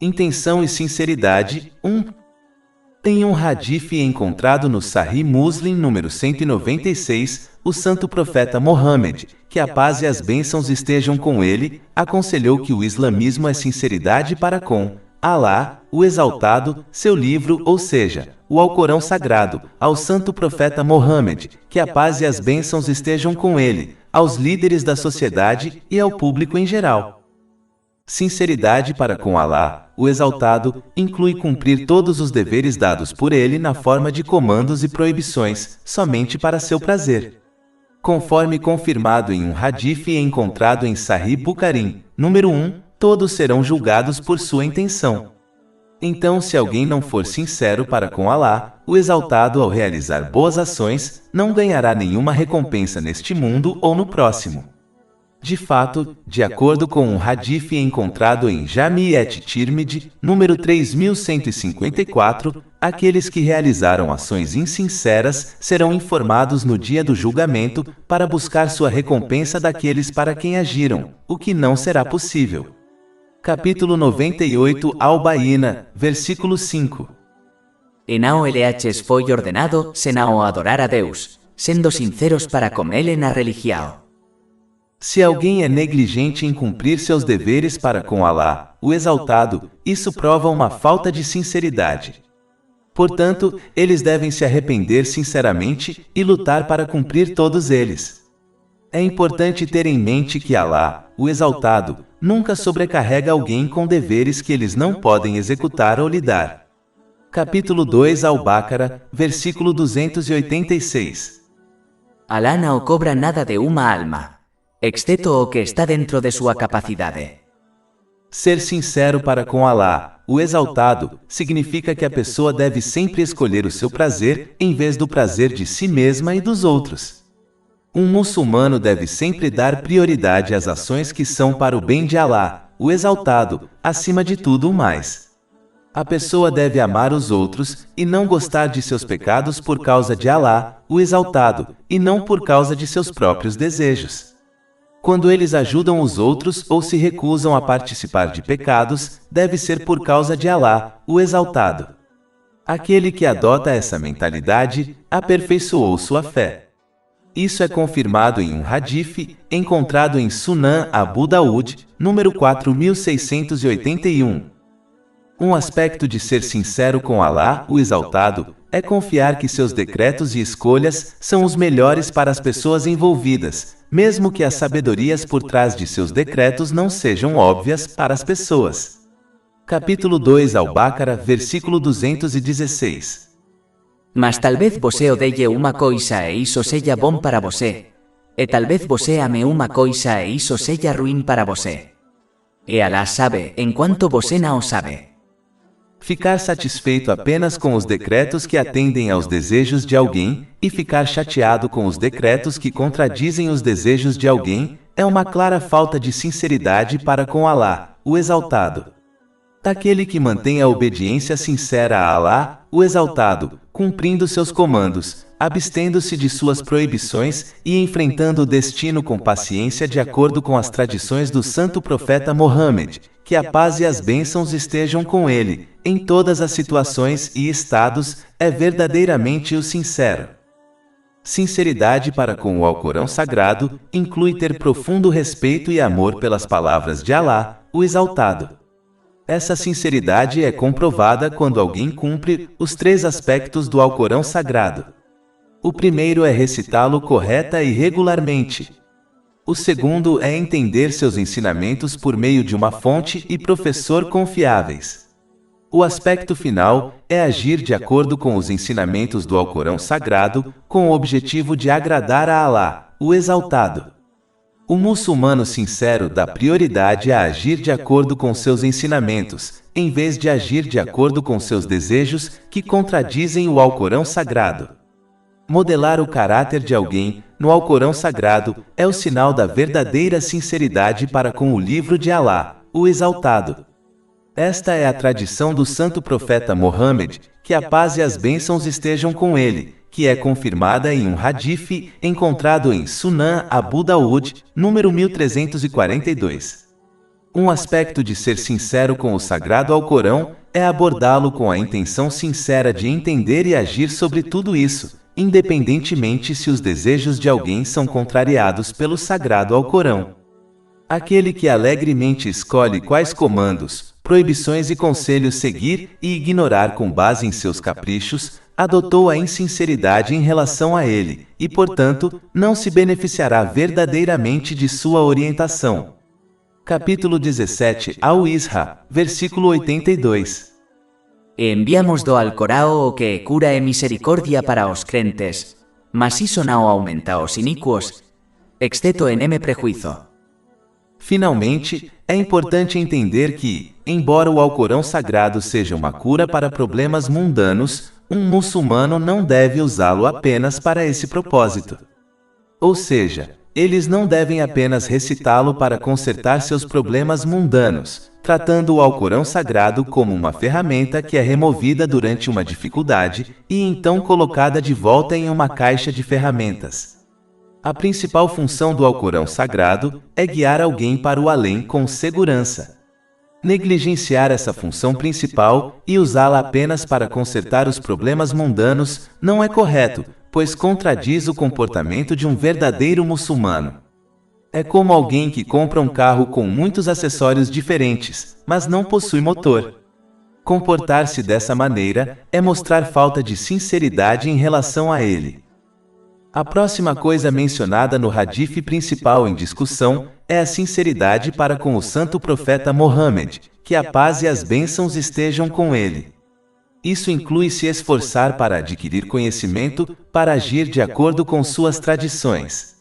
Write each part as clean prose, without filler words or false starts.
Intenção e sinceridade. 1. Em um hadith encontrado no Sahih Muslim número 196, o santo profeta Mohammed, que a paz e as bênçãos estejam com ele, aconselhou que o islamismo é sinceridade para com Alá, o Exaltado, seu livro, ou seja, o Alcorão Sagrado, ao santo profeta Mohammed, que a paz e as bênçãos estejam com ele, aos líderes da sociedade e ao público em geral. Sinceridade para com Alá, o Exaltado, inclui cumprir todos os deveres dados por ele na forma de comandos e proibições, somente para seu prazer. Conforme confirmado em um hadith encontrado em Sahih Bukhari, número 1, todos serão julgados por sua intenção. Então, se alguém não for sincero para com Alá, o Exaltado, ao realizar boas ações, não ganhará nenhuma recompensa neste mundo ou no próximo. De fato, de acordo com um hadith encontrado em Jami' at-Tirmidhi, número 3154, aqueles que realizaram ações insinceras serão informados no dia do julgamento para buscar sua recompensa daqueles para quem agiram, o que não será possível. Capítulo 98 Al-Bayyina, versículo 5. En AOLH foi ordenado senao adorar a Deus, sendo sinceros para com ele na religião. Se alguém é negligente em cumprir seus deveres para com Alá, o Exaltado, isso prova uma falta de sinceridade. Portanto, eles devem se arrepender sinceramente e lutar para cumprir todos eles. É importante ter em mente que Alá, o Exaltado, nunca sobrecarrega alguém com deveres que eles não podem executar ou lidar. Capítulo 2 Al-Baqarah, versículo 286. Alá não cobra nada de uma alma, exceto o que está dentro de sua capacidade. Ser sincero para com Alá, o Exaltado, significa que a pessoa deve sempre escolher o seu prazer em vez do prazer de si mesma e dos outros. Um muçulmano deve sempre dar prioridade às ações que são para o bem de Alá, o Exaltado, acima de tudo o mais. A pessoa deve amar os outros e não gostar de seus pecados por causa de Alá, o Exaltado, e não por causa de seus próprios desejos. Quando eles ajudam os outros ou se recusam a participar de pecados, deve ser por causa de Alá, o Exaltado. Aquele que adota essa mentalidade, aperfeiçoou sua fé. Isso é confirmado em um hadith, encontrado em Sunan Abu Daud, número 4681. Um aspecto de ser sincero com Alá, o Exaltado, é confiar que seus decretos e escolhas são os melhores para as pessoas envolvidas, mesmo que as sabedorias por trás de seus decretos não sejam óbvias para as pessoas. Capítulo 2 Al-Baqarah, versículo 216. Mas talvez você odeie uma coisa e isso seja bom para você, e talvez você ame uma coisa e isso seja ruim para você. E Alá sabe, enquanto você não sabe. Ficar satisfeito apenas com os decretos que atendem aos desejos de alguém e ficar chateado com os decretos que contradizem os desejos de alguém é uma clara falta de sinceridade para com Alá, o Exaltado. Aquele que mantém a obediência sincera a Alá, o Exaltado, cumprindo seus comandos, abstendo-se de suas proibições e enfrentando o destino com paciência de acordo com as tradições do santo profeta Mohammed, que a paz e as bênçãos estejam com ele, em todas as situações e estados, é verdadeiramente o sincero. Sinceridade para com o Alcorão Sagrado inclui ter profundo respeito e amor pelas palavras de Alá, o Exaltado. Essa sinceridade é comprovada quando alguém cumpre os 3 aspectos do Alcorão Sagrado. O primeiro é recitá-lo correta e regularmente. O segundo é entender seus ensinamentos por meio de uma fonte e professor confiáveis. O aspecto final é agir de acordo com os ensinamentos do Alcorão Sagrado, com o objetivo de agradar a Alá, o Exaltado. O muçulmano sincero dá prioridade a agir de acordo com seus ensinamentos, em vez de agir de acordo com seus desejos, que contradizem o Alcorão Sagrado. Modelar o caráter de alguém no Alcorão Sagrado é o sinal da verdadeira sinceridade para com o livro de Alá, o Exaltado. Esta é a tradição do santo profeta Mohammed, que a paz e as bênçãos estejam com ele, que é confirmada em um hadith encontrado em Sunan Abu Daud, número 1342. Um aspecto de ser sincero com o Sagrado Alcorão é abordá-lo com a intenção sincera de entender e agir sobre tudo isso, independentemente se os desejos de alguém são contrariados pelo Sagrado Alcorão. Aquele que alegremente escolhe quais comandos, proibições e conselhos seguir e ignorar com base em seus caprichos, adotou a insinceridade em relação a ele, e, portanto, não se beneficiará verdadeiramente de sua orientação. Capítulo 17, Al-Isra, versículo 82. E enviamos do Alcorão o que cura e misericordia para os crentes, mas isso não aumenta os iníquos, exceto en M prejuízo. Finalmente, é importante entender que, embora o Alcorão Sagrado seja uma cura para problemas mundanos, um muçulmano não deve usá-lo apenas para esse propósito. Ou seja, eles não devem apenas recitá-lo para consertar seus problemas mundanos, tratando o Alcorão Sagrado como uma ferramenta que é removida durante uma dificuldade e então colocada de volta em uma caixa de ferramentas. A principal função do Alcorão Sagrado é guiar alguém para o além com segurança. Negligenciar essa função principal e usá-la apenas para consertar os problemas mundanos não é correto, pois contradiz o comportamento de um verdadeiro muçulmano. É como alguém que compra um carro com muitos acessórios diferentes, mas não possui motor. Comportar-se dessa maneira é mostrar falta de sinceridade em relação a ele. A próxima coisa mencionada no hadith principal em discussão é a sinceridade para com o santo profeta Mohammed, que a paz e as bênçãos estejam com ele. Isso inclui se esforçar para adquirir conhecimento, para agir de acordo com suas tradições.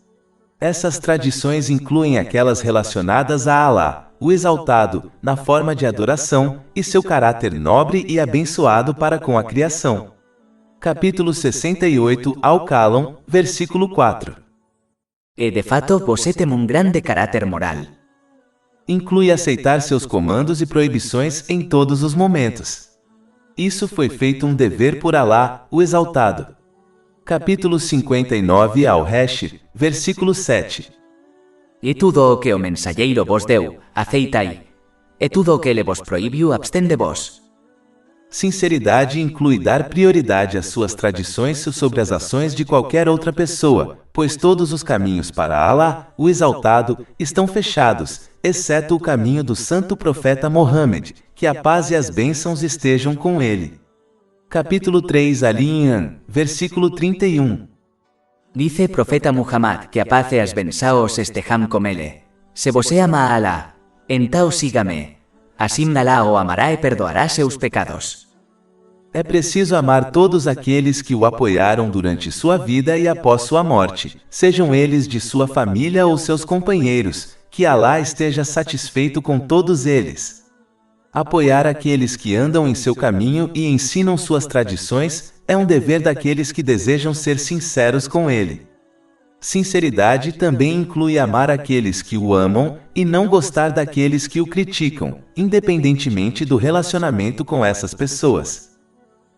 Essas tradições incluem aquelas relacionadas a Allah, o Exaltado, na forma de adoração, e seu caráter nobre e abençoado para com a criação. Capítulo 68, Al-Qalam, versículo 4. E de fato você tem um grande caráter moral. Inclui aceitar seus comandos e proibições em todos os momentos. Isso foi feito um dever por Allah, o Exaltado. Capítulo 59, Al-Hashr, versículo 7. E tudo o que o mensageiro vos deu, aceitai. E tudo o que ele vos proibiu, abstende vos. Sinceridade inclui dar prioridade às suas tradições sobre as ações de qualquer outra pessoa, pois todos os caminhos para Allah, o Exaltado, estão fechados, exceto o caminho do santo profeta Mohammed, que a paz e as bênçãos estejam com ele. Capítulo 3, Al-Imran, versículo 31. Dice profeta Muhammad que a paz e as bênçãos estejam com ele. Se você ama a Allah, então siga-me. Assim Allah o amará e perdoará seus pecados. É preciso amar todos aqueles que o apoiaram durante sua vida e após sua morte, sejam eles de sua família ou seus companheiros, que Allah esteja satisfeito com todos eles. Apoiar aqueles que andam em seu caminho e ensinam suas tradições é um dever daqueles que desejam ser sinceros com ele. Sinceridade também inclui amar aqueles que o amam e não gostar daqueles que o criticam, independentemente do relacionamento com essas pessoas.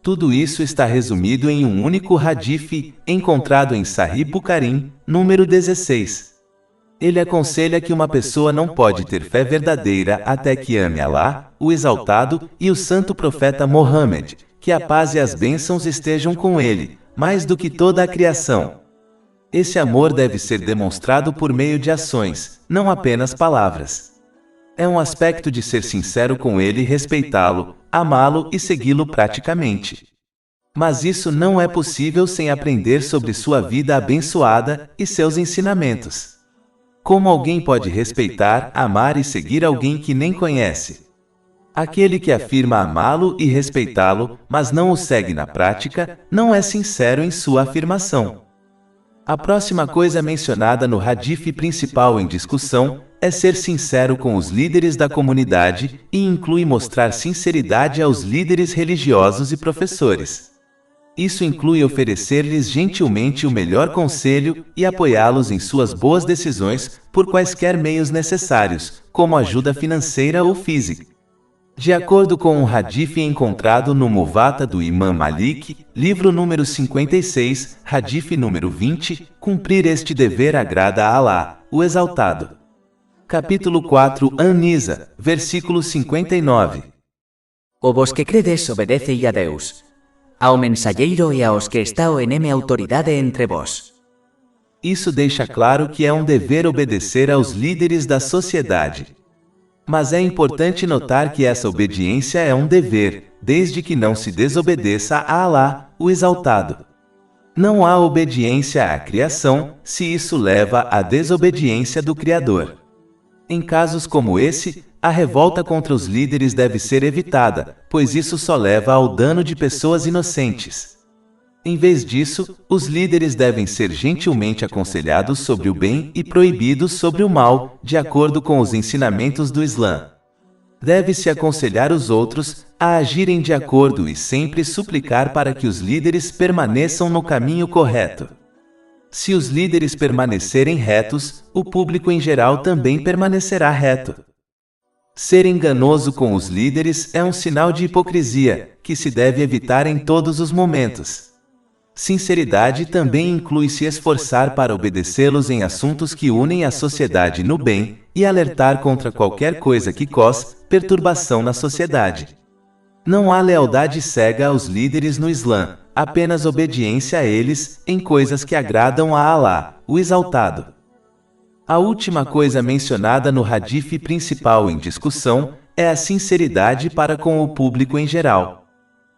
Tudo isso está resumido em um único hadith, encontrado em Sahih Bukhari, número 16. Ele aconselha que uma pessoa não pode ter fé verdadeira até que ame Allah, o Exaltado, e o santo profeta Mohammed, que a paz e as bênçãos estejam com ele, mais do que toda a criação. Esse amor deve ser demonstrado por meio de ações, não apenas palavras. É um aspecto de ser sincero com ele e respeitá-lo, amá-lo e segui-lo praticamente. Mas isso não é possível sem aprender sobre sua vida abençoada e seus ensinamentos. Como alguém pode respeitar, amar e seguir alguém que nem conhece? Aquele que afirma amá-lo e respeitá-lo, mas não o segue na prática, não é sincero em sua afirmação. A próxima coisa mencionada no hadith principal em discussão é ser sincero com os líderes da comunidade e inclui mostrar sinceridade aos líderes religiosos e professores. Isso inclui oferecer-lhes gentilmente o melhor conselho e apoiá-los em suas boas decisões por quaisquer meios necessários, como ajuda financeira ou física. De acordo com um hadith encontrado no Muwatta do Imam Malik, livro número 56, hadith número 20, cumprir este dever agrada a Allah, o Exaltado. Capítulo 4 An-Nisa, versículo 59. O vos que credes obedecei a Deus, ao mensageiro e aos que estão em autoridade entre vós. Isso deixa claro que é um dever obedecer aos líderes da sociedade. Mas é importante notar que essa obediência é um dever, desde que não se desobedeça a Alá, o Exaltado. Não há obediência à criação, se isso leva à desobediência do Criador. Em casos como esse, a revolta contra os líderes deve ser evitada, pois isso só leva ao dano de pessoas inocentes. Em vez disso, os líderes devem ser gentilmente aconselhados sobre o bem e proibidos sobre o mal, de acordo com os ensinamentos do Islã. Deve-se aconselhar os outros a agirem de acordo e sempre suplicar para que os líderes permaneçam no caminho correto. Se os líderes permanecerem retos, o público em geral também permanecerá reto. Ser enganoso com os líderes é um sinal de hipocrisia, que se deve evitar em todos os momentos. Sinceridade também inclui se esforçar para obedecê-los em assuntos que unem a sociedade no bem e alertar contra qualquer coisa que cause perturbação na sociedade. Não há lealdade cega aos líderes no Islã, apenas obediência a eles em coisas que agradam a Alá, o Exaltado. A última coisa mencionada no hadith principal em discussão é a sinceridade para com o público em geral.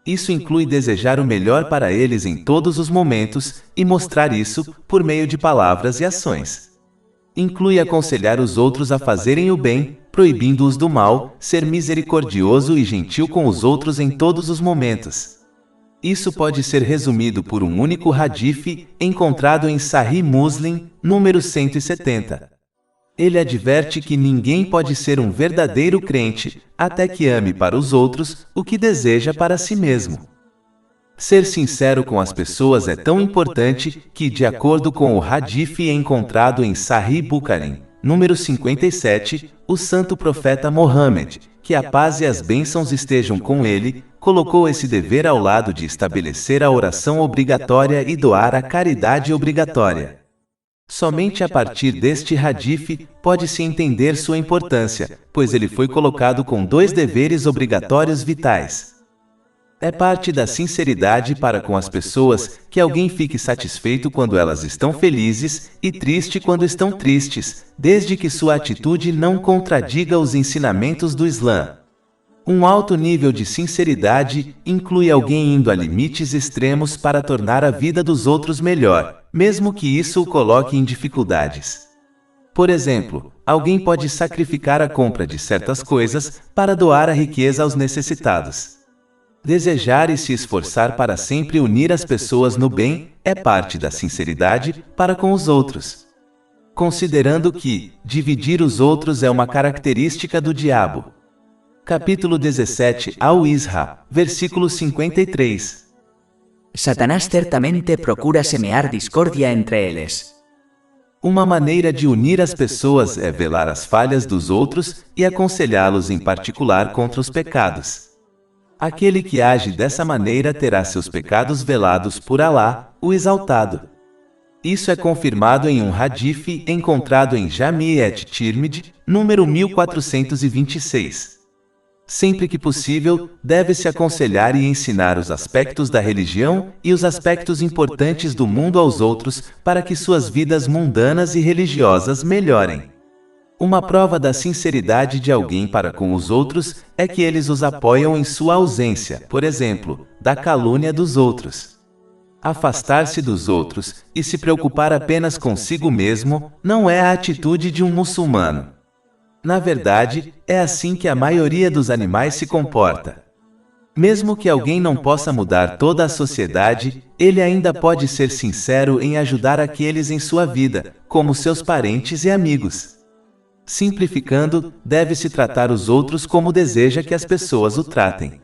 Isso inclui desejar o melhor para eles em todos os momentos e mostrar isso por meio de palavras e ações. Inclui aconselhar os outros a fazerem o bem, proibindo-os do mal, ser misericordioso e gentil com os outros em todos os momentos. Isso pode ser resumido por um único hadith encontrado em Sahih Muslim, número 170. Ele adverte que ninguém pode ser um verdadeiro crente até que ame para os outros o que deseja para si mesmo. Ser sincero com as pessoas é tão importante que, de acordo com o hadith encontrado em Sahih Bukhari, número 57, o santo profeta Mohammed, que a paz e as bênçãos estejam com ele, colocou esse dever ao lado de estabelecer a oração obrigatória e doar a caridade obrigatória. Somente a partir deste hadith pode-se entender sua importância, pois ele foi colocado com dois deveres obrigatórios vitais. É parte da sinceridade para com as pessoas que alguém fique satisfeito quando elas estão felizes e triste quando estão tristes, desde que sua atitude não contradiga os ensinamentos do Islã. Um alto nível de sinceridade inclui alguém indo a limites extremos para tornar a vida dos outros melhor, mesmo que isso o coloque em dificuldades. Por exemplo, alguém pode sacrificar a compra de certas coisas para doar a riqueza aos necessitados. Desejar e se esforçar para sempre unir as pessoas no bem é parte da sinceridade para com os outros. Considerando que dividir os outros é uma característica do diabo. Capítulo 17 Al-Isra, versículo 53. Satanás certamente procura semear discórdia entre eles. Uma maneira de unir as pessoas é velar as falhas dos outros e aconselhá-los em particular contra os pecados. Aquele que age dessa maneira terá seus pecados velados por Alá, o Exaltado. Isso é confirmado em um hadith encontrado em Jami' et-Tirmidhi, número 1426. Sempre que possível, deve-se aconselhar e ensinar os aspectos da religião e os aspectos importantes do mundo aos outros para que suas vidas mundanas e religiosas melhorem. Uma prova da sinceridade de alguém para com os outros é que eles os apoiam em sua ausência, por exemplo, da calúnia dos outros. Afastar-se dos outros e se preocupar apenas consigo mesmo não é a atitude de um muçulmano. Na verdade, é assim que a maioria dos animais se comporta. Mesmo que alguém não possa mudar toda a sociedade, ele ainda pode ser sincero em ajudar aqueles em sua vida, como seus parentes e amigos. Simplificando, deve-se tratar os outros como deseja que as pessoas o tratem.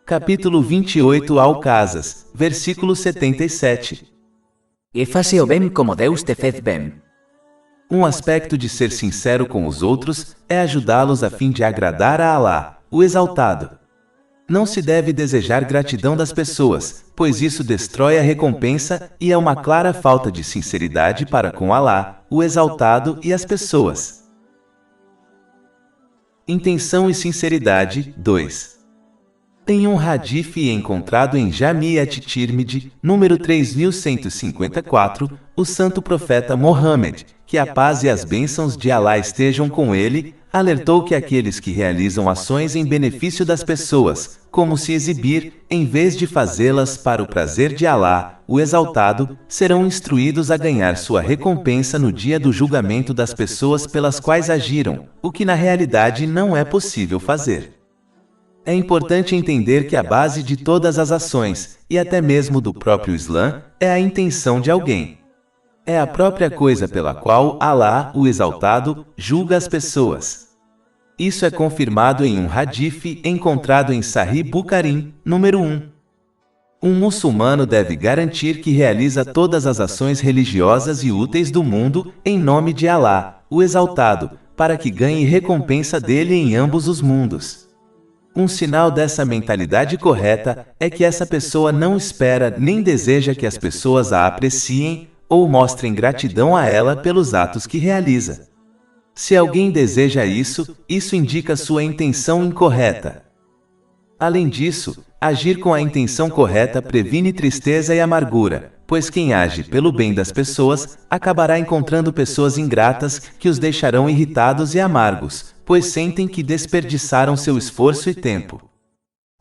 Capítulo 28 Al-Casas, versículo 77. E faze o bem como Deus te fez bem. Um aspecto de ser sincero com os outros é ajudá-los a fim de agradar a Alá, o Exaltado. Não se deve desejar gratidão das pessoas, pois isso destrói a recompensa e é uma clara falta de sinceridade para com Alá, o Exaltado e as pessoas. Intenção e sinceridade. 2. Tem um hadith encontrado em Jami at-Tirmidhi, número 3154, o santo profeta Mohammed, que a paz e as bênçãos de Allah estejam com ele, alertou que aqueles que realizam ações em benefício das pessoas, como se exibir, em vez de fazê-las para o prazer de Allah, o Exaltado, serão instruídos a ganhar sua recompensa no dia do julgamento das pessoas pelas quais agiram, o que na realidade não é possível fazer. É importante entender que a base de todas as ações, e até mesmo do próprio Islã, é a intenção de alguém. É a própria coisa pela qual Allah, o Exaltado, julga as pessoas. Isso é confirmado em um hadith encontrado em Sahih Bukhari, número 1. Um muçulmano deve garantir que realiza todas as ações religiosas e úteis do mundo em nome de Allah, o Exaltado, para que ganhe recompensa dele em ambos os mundos. Um sinal dessa mentalidade correta é que essa pessoa não espera nem deseja que as pessoas a apreciem ou mostrem gratidão a ela pelos atos que realiza. Se alguém deseja isso, isso indica sua intenção incorreta. Além disso, agir com a intenção correta previne tristeza e amargura, pois quem age pelo bem das pessoas acabará encontrando pessoas ingratas que os deixarão irritados e amargos, pois sentem que desperdiçaram seu esforço e tempo.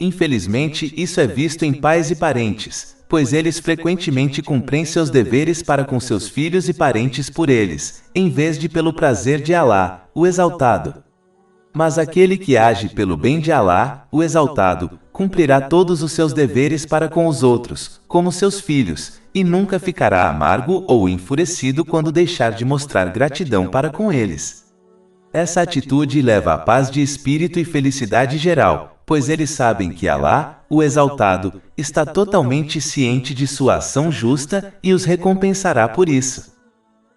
Infelizmente, isso é visto em pais e parentes, pois eles frequentemente cumprem seus deveres para com seus filhos e parentes por eles, em vez de pelo prazer de Allah, o Exaltado. Mas aquele que age pelo bem de Allah, o Exaltado, cumprirá todos os seus deveres para com os outros, como seus filhos, e nunca ficará amargo ou enfurecido quando deixar de mostrar gratidão para com eles. Essa atitude leva à paz de espírito e felicidade geral, pois eles sabem que Allah, o Exaltado, está totalmente ciente de sua ação justa e os recompensará por isso.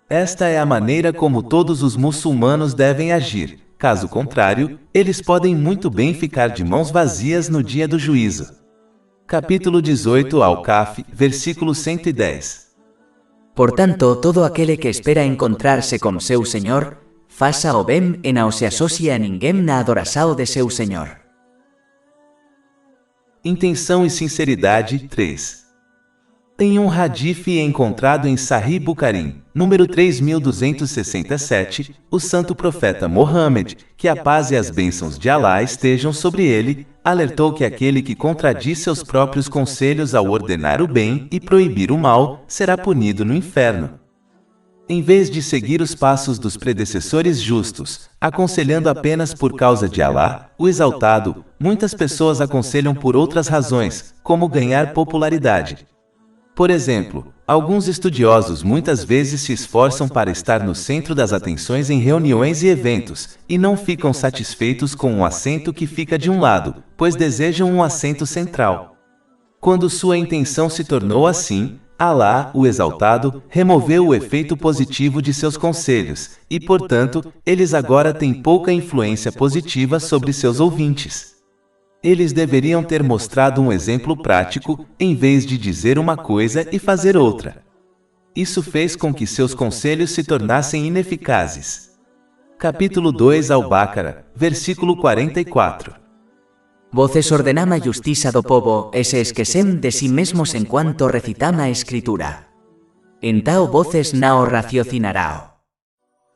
Esta é a maneira como todos os muçulmanos devem agir, caso contrário, eles podem muito bem ficar de mãos vazias no dia do juízo. Capítulo 18 Al-Kahf, versículo 110. Portanto, todo aquele que espera encontrar-se com seu Senhor, faça o bem e não se associe a ninguém na adoração de seu Senhor. Intenção e sinceridade. 3. Tem um hadith encontrado em Sahih Bukhari, número 3267, o santo profeta Mohammed, que a paz e as bênçãos de Allah estejam sobre ele, alertou que aquele que contradiz seus próprios conselhos ao ordenar o bem e proibir o mal, será punido no inferno. Em vez de seguir os passos dos predecessores justos, aconselhando apenas por causa de Allah, o Exaltado, muitas pessoas aconselham por outras razões, como ganhar popularidade. Por exemplo, alguns estudiosos muitas vezes se esforçam para estar no centro das atenções em reuniões e eventos, e não ficam satisfeitos com um assento que fica de um lado, pois desejam um assento central. Quando sua intenção se tornou assim, Allah, o Exaltado, removeu o efeito positivo de seus conselhos, e portanto, eles agora têm pouca influência positiva sobre seus ouvintes. Eles deveriam ter mostrado um exemplo prático, em vez de dizer uma coisa e fazer outra. Isso fez com que seus conselhos se tornassem ineficazes. Capítulo 2 Al-Baqarah, versículo 44. Voces ordenam a justiça do povo e se esquecem de si mesmos enquanto recitam a escritura. Então voces não raciocinarão.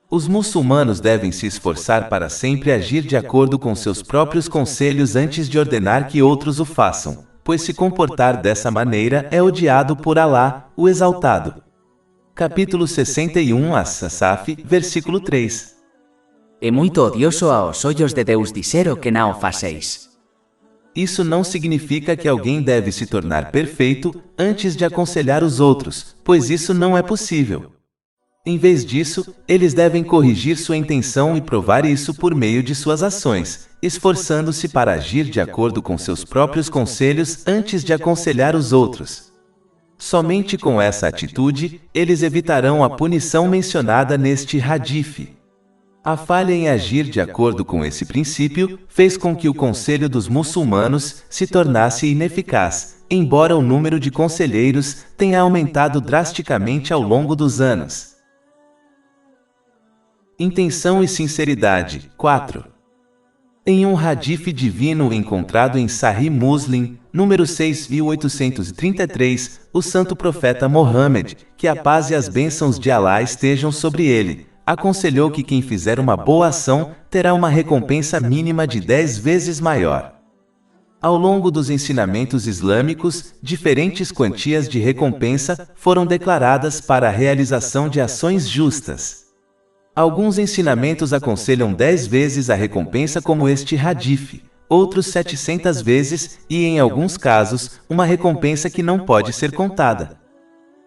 Os muçulmanos devem se esforçar para sempre agir de acordo com seus próprios conselhos antes de ordenar que outros o façam, pois se comportar dessa maneira é odiado por Allah, o Exaltado. Capítulo 61 As-Safat, versículo 3. É muito odioso aos olhos de Deus dizer o que não faceis. Isso não significa que alguém deve se tornar perfeito antes de aconselhar os outros, pois isso não é possível. Em vez disso, eles devem corrigir sua intenção e provar isso por meio de suas ações, esforçando-se para agir de acordo com seus próprios conselhos antes de aconselhar os outros. Somente com essa atitude, eles evitarão a punição mencionada neste hadith. A falha em agir de acordo com esse princípio fez com que o conselho dos muçulmanos se tornasse ineficaz, embora o número de conselheiros tenha aumentado drasticamente ao longo dos anos. Intenção e sinceridade. 4. Em um hadith divino encontrado em Sahih Muslim, número 6833, o santo profeta Mohammed, que a paz e as bênçãos de Alá estejam sobre ele, aconselhou que quem fizer uma boa ação terá uma recompensa mínima de 10 vezes maior. Ao longo dos ensinamentos islâmicos, diferentes quantias de recompensa foram declaradas para a realização de ações justas. Alguns ensinamentos aconselham 10 vezes a recompensa como este hadith, outros 700 vezes e, em alguns casos, uma recompensa que não pode ser contada.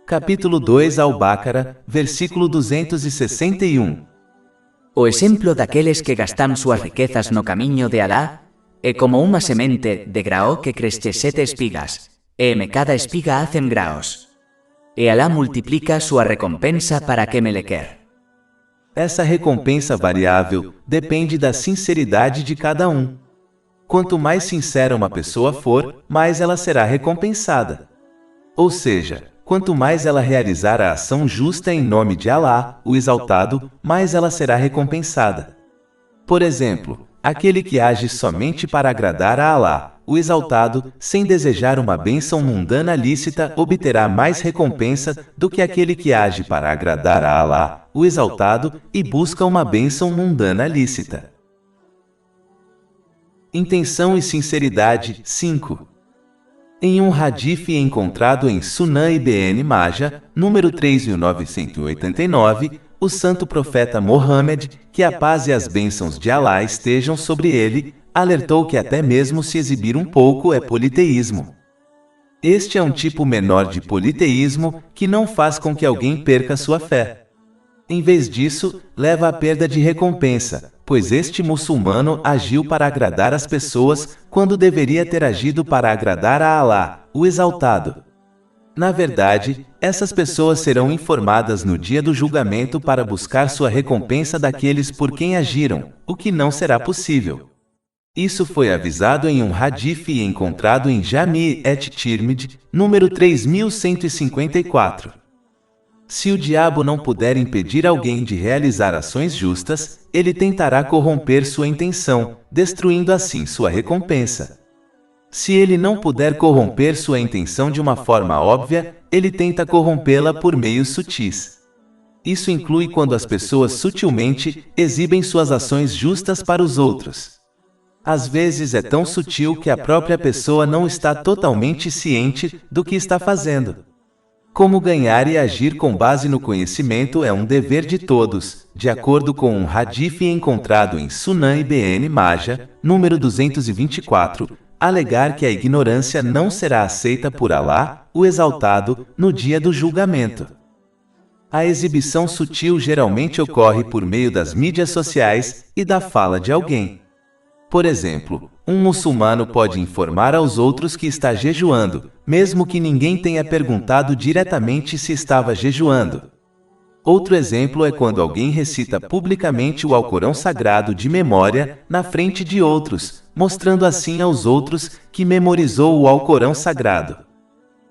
Capítulo 2 Al-Baqarah, versículo 261. O exemplo daqueles que gastam suas riquezas no caminho de Alá é como uma semente de grão que cresce 7 espigas, e em cada espiga hacen graos. E Alá multiplica sua recompensa para quem ele quer. Essa recompensa variável depende da sinceridade de cada um. Quanto mais sincera uma pessoa for, mais ela será recompensada. Ou seja, quanto mais ela realizar a ação justa em nome de Alá, o Exaltado, mais ela será recompensada. Por exemplo, aquele que age somente para agradar a Alá, o Exaltado, sem desejar uma bênção mundana lícita, obterá mais recompensa do que aquele que age para agradar a Alá, o Exaltado, e busca uma bênção mundana lícita. Intenção e sinceridade. 5. Em um hadith encontrado em Sunan Ibn Majah, número 3989, o santo profeta Mohammed, que a paz e as bênçãos de Alá estejam sobre ele, alertou que até mesmo se exibir um pouco é politeísmo. Este é um tipo menor de politeísmo que não faz com que alguém perca sua fé. Em vez disso, leva à perda de recompensa, pois este muçulmano agiu para agradar as pessoas quando deveria ter agido para agradar a Alá, o Exaltado. Na verdade, essas pessoas serão informadas no dia do julgamento para buscar sua recompensa daqueles por quem agiram, o que não será possível. Isso foi avisado em um hadith encontrado em Jami' et-Tirmidhi, número 3154. Se o diabo não puder impedir alguém de realizar ações justas, ele tentará corromper sua intenção, destruindo assim sua recompensa. Se ele não puder corromper sua intenção de uma forma óbvia, ele tenta corrompê-la por meios sutis. Isso inclui quando as pessoas sutilmente exibem suas ações justas para os outros. Às vezes é tão sutil que a própria pessoa não está totalmente ciente do que está fazendo. Como ganhar e agir com base no conhecimento é um dever de todos, de acordo com um hadith encontrado em Sunan Ibn Majah, número 224, alegar que a ignorância não será aceita por Alá, o Exaltado, no dia do julgamento. A exibição sutil geralmente ocorre por meio das mídias sociais e da fala de alguém. Por exemplo, um muçulmano pode informar aos outros que está jejuando, mesmo que ninguém tenha perguntado diretamente se estava jejuando. Outro exemplo é quando alguém recita publicamente o Alcorão Sagrado de memória, na frente de outros, mostrando assim aos outros que memorizou o Alcorão Sagrado.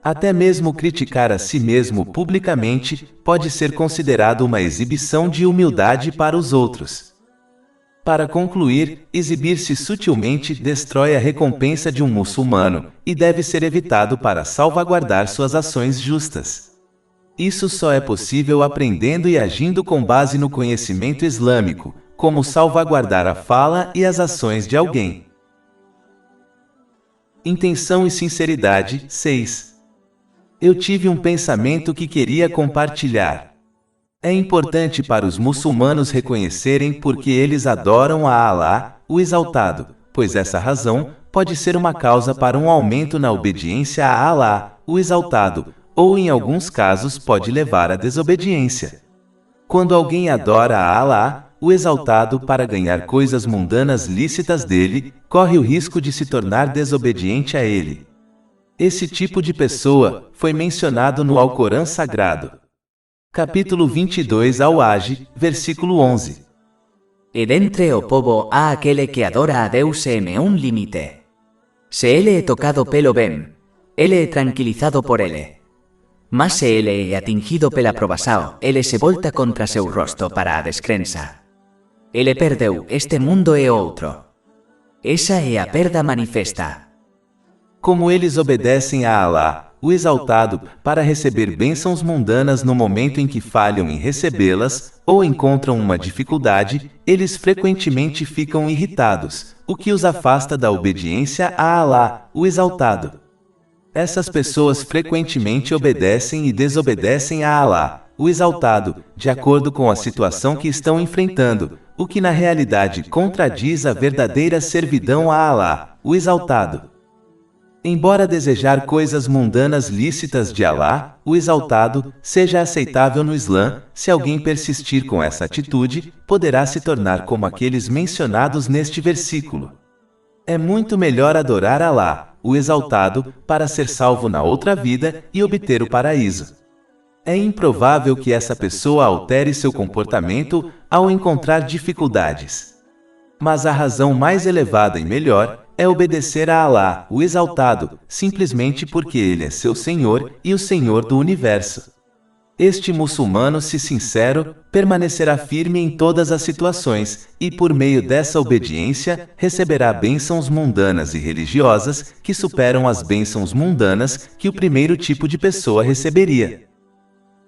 Até mesmo criticar a si mesmo publicamente pode ser considerado uma exibição de humildade para os outros. Para concluir, exibir-se sutilmente destrói a recompensa de um muçulmano e deve ser evitado para salvaguardar suas ações justas. Isso só é possível aprendendo e agindo com base no conhecimento islâmico, como salvaguardar a fala e as ações de alguém. Intenção e sinceridade. 6. Eu tive um pensamento que queria compartilhar. É importante para os muçulmanos reconhecerem porque eles adoram a Alá, o Exaltado, pois essa razão pode ser uma causa para um aumento na obediência a Alá, o Exaltado, ou em alguns casos pode levar à desobediência. Quando alguém adora a Alá, o Exaltado, para ganhar coisas mundanas lícitas dele, corre o risco de se tornar desobediente a ele. Esse tipo de pessoa foi mencionado no Alcorão Sagrado. Capítulo 22 Al-Hajj, versículo 11. E dentre o povo há aquele que adora a Deus em um limite. Se ele é tocado pelo bem, ele é tranquilizado por ele. Mas se ele é atingido pela provação, ele se volta contra seu rosto para a descrença. Ele perdeu este mundo e outro. Esa é a perda manifesta. Como eles obedecem a Alá, o Exaltado, para receber bênçãos mundanas no momento em que falham em recebê-las, ou encontram uma dificuldade, eles frequentemente ficam irritados, o que os afasta da obediência a Alá, o Exaltado. Essas pessoas frequentemente obedecem e desobedecem a Alá, o Exaltado, de acordo com a situação que estão enfrentando, o que na realidade contradiz a verdadeira servidão a Alá, o Exaltado. Embora desejar coisas mundanas lícitas de Alá, o Exaltado, seja aceitável no Islã, se alguém persistir com essa atitude, poderá se tornar como aqueles mencionados neste versículo. É muito melhor adorar Alá, o Exaltado, para ser salvo na outra vida e obter o paraíso. É improvável que essa pessoa altere seu comportamento ao encontrar dificuldades. Mas a razão mais elevada e melhor é obedecer a Alá, o Exaltado, simplesmente porque Ele é seu Senhor e o Senhor do Universo. Este muçulmano, se sincero, permanecerá firme em todas as situações, e por meio dessa obediência, receberá bênçãos mundanas e religiosas que superam as bênçãos mundanas que o primeiro tipo de pessoa receberia.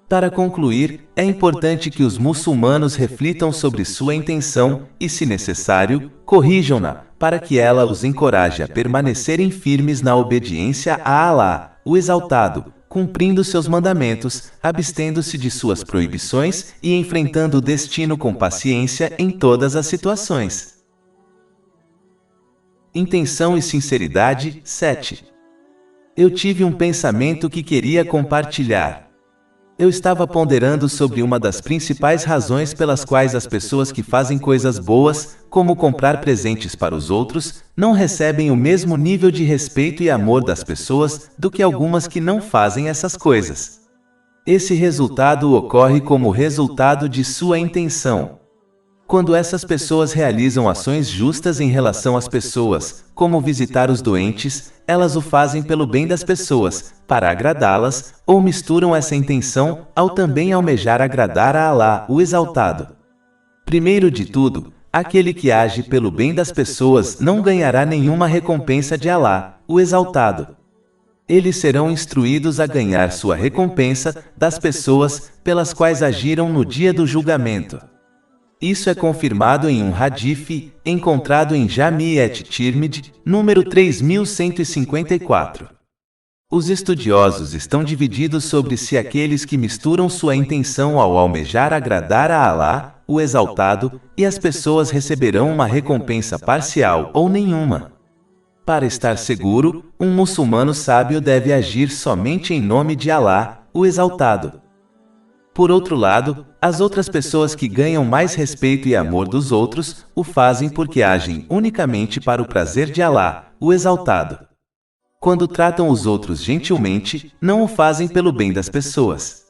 Para concluir, é importante que os muçulmanos reflitam sobre sua intenção e, se necessário, corrijam-na, para que ela os encoraje a permanecerem firmes na obediência a Alá, o Exaltado, cumprindo seus mandamentos, abstendo-se de suas proibições e enfrentando o destino com paciência em todas as situações. Intenção e sinceridade. 7. Eu tive um pensamento que queria compartilhar. Eu estava ponderando sobre uma das principais razões pelas quais as pessoas que fazem coisas boas, como comprar presentes para os outros, não recebem o mesmo nível de respeito e amor das pessoas do que algumas que não fazem essas coisas. Esse resultado ocorre como resultado de sua intenção. Quando essas pessoas realizam ações justas em relação às pessoas, como visitar os doentes, elas o fazem pelo bem das pessoas, para agradá-las, ou misturam essa intenção ao também almejar agradar a Alá, o Exaltado. Primeiro de tudo, aquele que age pelo bem das pessoas não ganhará nenhuma recompensa de Alá, o Exaltado. Eles serão instruídos a ganhar sua recompensa das pessoas pelas quais agiram no dia do julgamento. Isso é confirmado em um hadith encontrado em Jami' et-Tirmidhi, número 3154. Os estudiosos estão divididos sobre se aqueles que misturam sua intenção ao almejar agradar a Alá, o Exaltado, e as pessoas receberão uma recompensa parcial ou nenhuma. Para estar seguro, um muçulmano sábio deve agir somente em nome de Alá, o Exaltado. Por outro lado, as outras pessoas que ganham mais respeito e amor dos outros, o fazem porque agem unicamente para o prazer de Alá, o Exaltado. Quando tratam os outros gentilmente, não o fazem pelo bem das pessoas.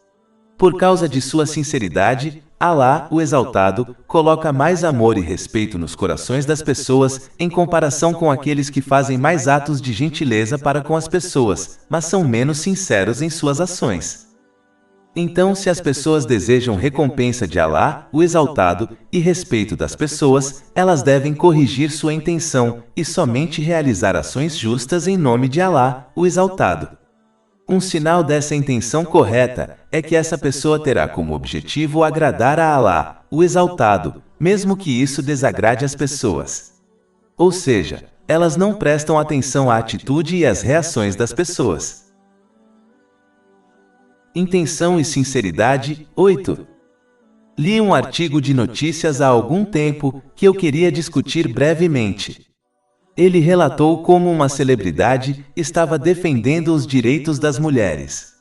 Por causa de sua sinceridade, Alá, o Exaltado, coloca mais amor e respeito nos corações das pessoas, em comparação com aqueles que fazem mais atos de gentileza para com as pessoas, mas são menos sinceros em suas ações. Então, se as pessoas desejam recompensa de Alá, o Exaltado, e respeito das pessoas, elas devem corrigir sua intenção e somente realizar ações justas em nome de Alá, o Exaltado. Um sinal dessa intenção correta é que essa pessoa terá como objetivo agradar a Alá, o Exaltado, mesmo que isso desagrade as pessoas. Ou seja, elas não prestam atenção à atitude e às reações das pessoas. Intenção e sinceridade. 8. Li um artigo de notícias há algum tempo que eu queria discutir brevemente. Ele relatou como uma celebridade estava defendendo os direitos das mulheres.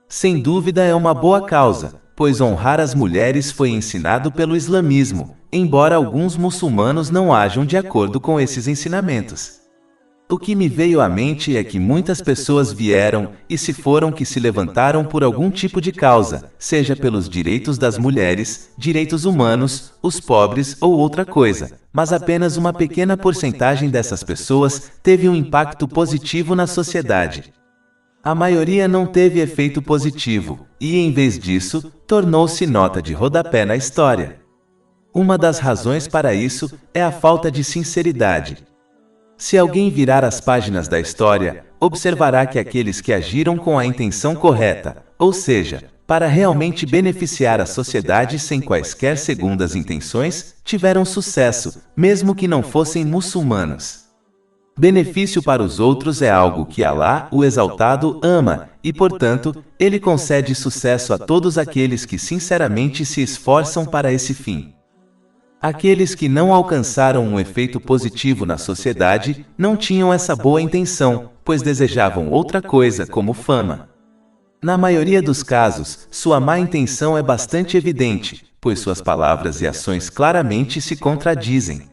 Sem dúvida é uma boa causa, pois honrar as mulheres foi ensinado pelo islamismo, embora alguns muçulmanos não ajam de acordo com esses ensinamentos. O que me veio à mente é que muitas pessoas vieram e se foram que se levantaram por algum tipo de causa, seja pelos direitos das mulheres, direitos humanos, os pobres ou outra coisa, mas apenas uma pequena porcentagem dessas pessoas teve um impacto positivo na sociedade. A maioria não teve efeito positivo, e em vez disso, tornou-se nota de rodapé na história. Uma das razões para isso é a falta de sinceridade. Se alguém virar as páginas da história, observará que aqueles que agiram com a intenção correta, ou seja, para realmente beneficiar a sociedade sem quaisquer segundas intenções, tiveram sucesso, mesmo que não fossem muçulmanos. Benefício para os outros é algo que Alá, o Exaltado, ama, e portanto, Ele concede sucesso a todos aqueles que sinceramente se esforçam para esse fim. Aqueles que não alcançaram um efeito positivo na sociedade não tinham essa boa intenção, pois desejavam outra coisa como fama. Na maioria dos casos, sua má intenção é bastante evidente, pois suas palavras e ações claramente se contradizem.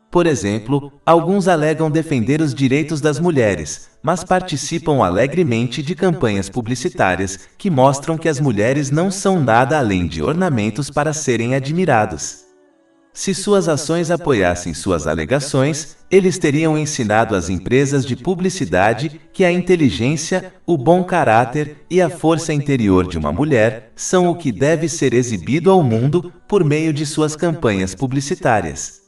Por exemplo, alguns alegam defender os direitos das mulheres, mas participam alegremente de campanhas publicitárias que mostram que as mulheres não são nada além de ornamentos para serem admirados. Se suas ações apoiassem suas alegações, eles teriam ensinado às empresas de publicidade que a inteligência, o bom caráter e a força interior de uma mulher são o que deve ser exibido ao mundo por meio de suas campanhas publicitárias.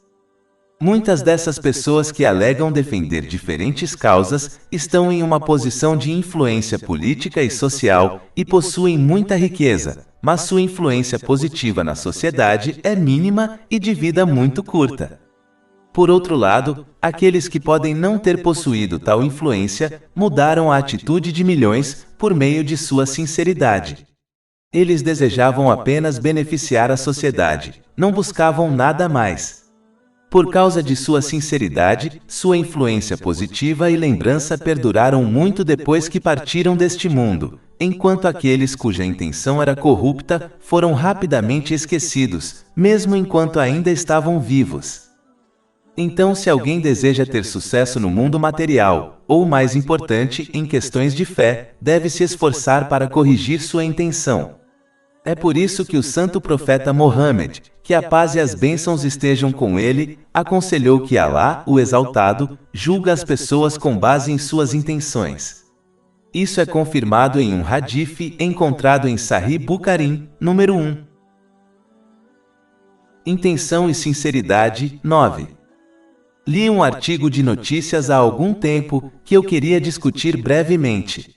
Muitas dessas pessoas que alegam defender diferentes causas estão em uma posição de influência política e social e possuem muita riqueza, mas sua influência positiva na sociedade é mínima e de vida muito curta. Por outro lado, aqueles que podem não ter possuído tal influência mudaram a atitude de milhões por meio de sua sinceridade. Eles desejavam apenas beneficiar a sociedade, não buscavam nada mais. Por causa de sua sinceridade, sua influência positiva e lembrança perduraram muito depois que partiram deste mundo, enquanto aqueles cuja intenção era corrupta foram rapidamente esquecidos, mesmo enquanto ainda estavam vivos. Então, se alguém deseja ter sucesso no mundo material, ou mais importante, em questões de fé, deve se esforçar para corrigir sua intenção. É por isso que o santo profeta Mohammed, que a paz e as bênçãos estejam com ele, aconselhou que Alá, o Exaltado, julga as pessoas com base em suas intenções. Isso é confirmado em um hadith encontrado em Sahih Bukhari, número 1. Intenção e sinceridade, 9. Li um artigo de notícias há algum tempo que eu queria discutir brevemente.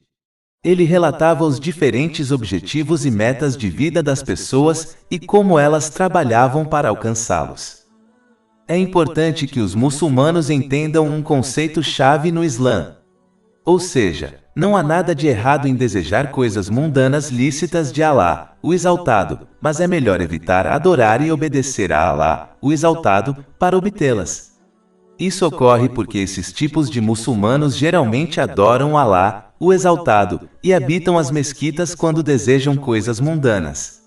Ele relatava os diferentes objetivos e metas de vida das pessoas e como elas trabalhavam para alcançá-los. É importante que os muçulmanos entendam um conceito-chave no Islã. Ou seja, não há nada de errado em desejar coisas mundanas lícitas de Alá, o Exaltado, mas é melhor evitar adorar e obedecer a Alá, o Exaltado, para obtê-las. Isso ocorre porque esses tipos de muçulmanos geralmente adoram Alá, o Exaltado, e habitam as mesquitas quando desejam coisas mundanas.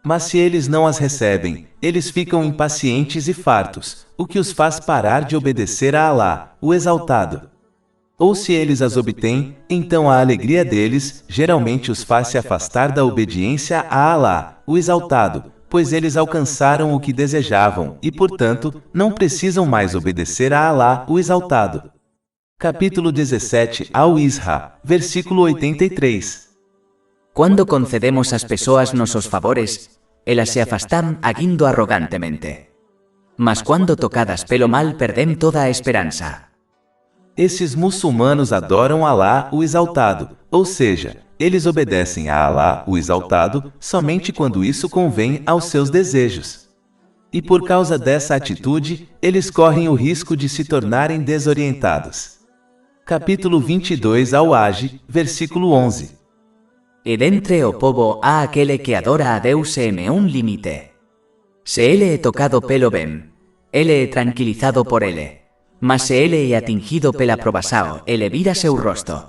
Mas se eles não as recebem, eles ficam impacientes e fartos, o que os faz parar de obedecer a Alá, o Exaltado. Ou se eles as obtêm, então a alegria deles geralmente os faz se afastar da obediência a Alá, o Exaltado, pois eles alcançaram o que desejavam e, portanto, não precisam mais obedecer a Alá, o Exaltado. Capítulo 17, Al-Isra, versículo 83. Cuando concedemos às pessoas nossos favores, elas se afastam agindo arrogantemente. Mas quando tocadas pelo mal perdem toda a esperança. Esses muçulmanos adoram Alá, o Exaltado, ou seja, eles obedecem a Alá, o Exaltado, somente quando isso convém aos seus desejos. E por causa dessa atitude, eles correm o risco de se tornarem desorientados. Capítulo 22 Al-Hajj, versículo 11. E dentre o povo há aquele que adora a Deus sem um limite. Se ele é tocado pelo bem, ele é tranquilizado por ele. Mas se ele é atingido pela provação, ele vira seu rosto.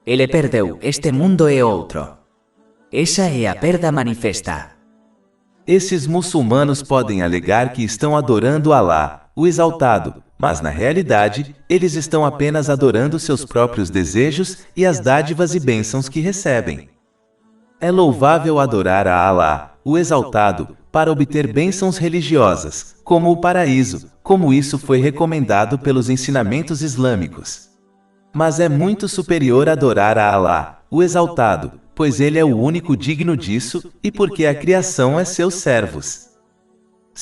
Ele perdeu este mundo e outro. Essa é a perda manifesta. Esses muçulmanos podem alegar que estão adorando Alá, o Exaltado, mas na realidade, eles estão apenas adorando seus próprios desejos e as dádivas e bênçãos que recebem. É louvável adorar a Alá, o Exaltado, para obter bênçãos religiosas, como o paraíso, como isso foi recomendado pelos ensinamentos islâmicos. Mas é muito superior adorar a Alá, o Exaltado, pois ele é o único digno disso, e porque a criação é seus servos.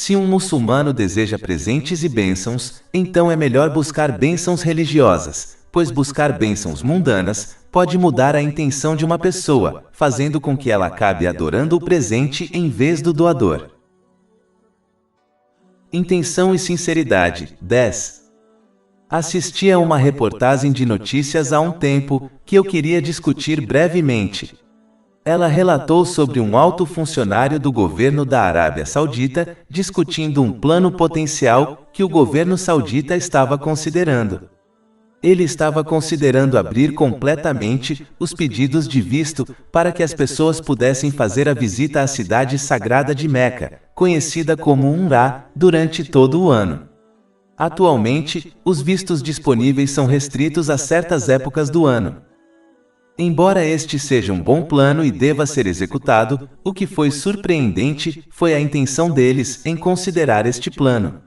Se um muçulmano deseja presentes e bênçãos, então é melhor buscar bênçãos religiosas, pois buscar bênçãos mundanas pode mudar a intenção de uma pessoa, fazendo com que ela acabe adorando o presente em vez do doador. Intenção e sinceridade. 10. Assisti a uma reportagem de notícias há um tempo que eu queria discutir brevemente. Ela relatou sobre um alto funcionário do governo da Arábia Saudita discutindo um plano potencial que o governo saudita estava considerando. Ele estava considerando abrir completamente os pedidos de visto para que as pessoas pudessem fazer a visita à cidade sagrada de Meca, conhecida como Umrah, durante todo o ano. Atualmente, os vistos disponíveis são restritos a certas épocas do ano. Embora este seja um bom plano e deva ser executado, o que foi surpreendente foi a intenção deles em considerar este plano.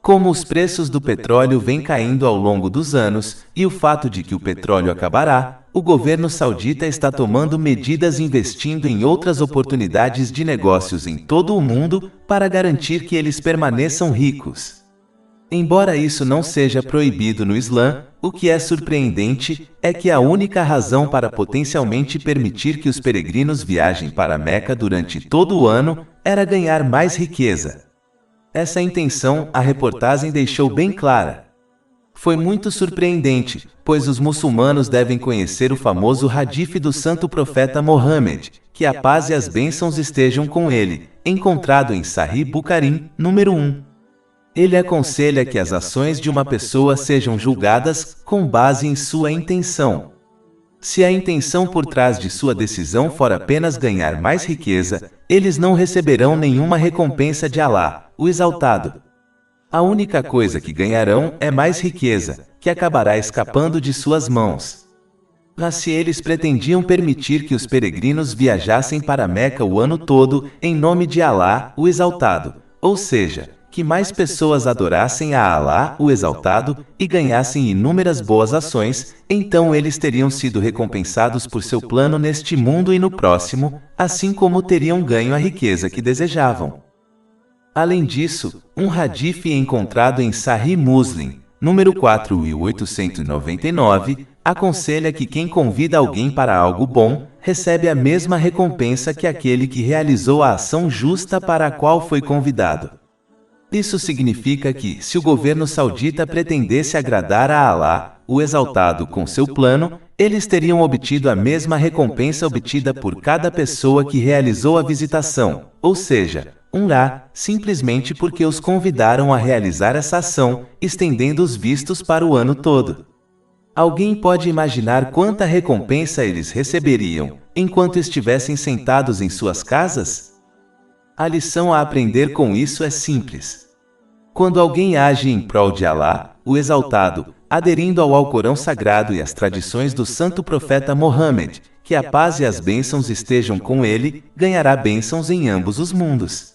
Como os preços do petróleo vêm caindo ao longo dos anos e o fato de que o petróleo acabará, o governo saudita está tomando medidas investindo em outras oportunidades de negócios em todo o mundo para garantir que eles permaneçam ricos. Embora isso não seja proibido no Islã, o que é surpreendente é que a única razão para potencialmente permitir que os peregrinos viajem para Meca durante todo o ano era ganhar mais riqueza. Essa intenção a reportagem deixou bem clara. Foi muito surpreendente, pois os muçulmanos devem conhecer o famoso hadith do santo profeta Mohammed, que a paz e as bênçãos estejam com ele, encontrado em Sahih Bukhari, número 1. Ele aconselha que as ações de uma pessoa sejam julgadas com base em sua intenção. Se a intenção por trás de sua decisão for apenas ganhar mais riqueza, eles não receberão nenhuma recompensa de Alá, o Exaltado. A única coisa que ganharão é mais riqueza, que acabará escapando de suas mãos. Mas se eles pretendiam permitir que os peregrinos viajassem para Meca o ano todo, em nome de Alá, o Exaltado, ou seja, que mais pessoas adorassem a Alá, o Exaltado, e ganhassem inúmeras boas ações, então eles teriam sido recompensados por seu plano neste mundo e no próximo, assim como teriam ganho a riqueza que desejavam. Além disso, um hadith encontrado em Sahih Muslim, número 4899, aconselha que quem convida alguém para algo bom, recebe a mesma recompensa que aquele que realizou a ação justa para a qual foi convidado. Isso significa que, se o governo saudita pretendesse agradar a Alá, o Exaltado, com seu plano, eles teriam obtido a mesma recompensa obtida por cada pessoa que realizou a visitação, ou seja, Umrah, simplesmente porque os convidaram a realizar essa ação, estendendo os vistos para o ano todo. Alguém pode imaginar quanta recompensa eles receberiam, enquanto estivessem sentados em suas casas? A lição a aprender com isso é simples. Quando alguém age em prol de Alá, o Exaltado, aderindo ao Alcorão Sagrado e às tradições do santo profeta Mohammed, que a paz e as bênçãos estejam com ele, ganhará bênçãos em ambos os mundos.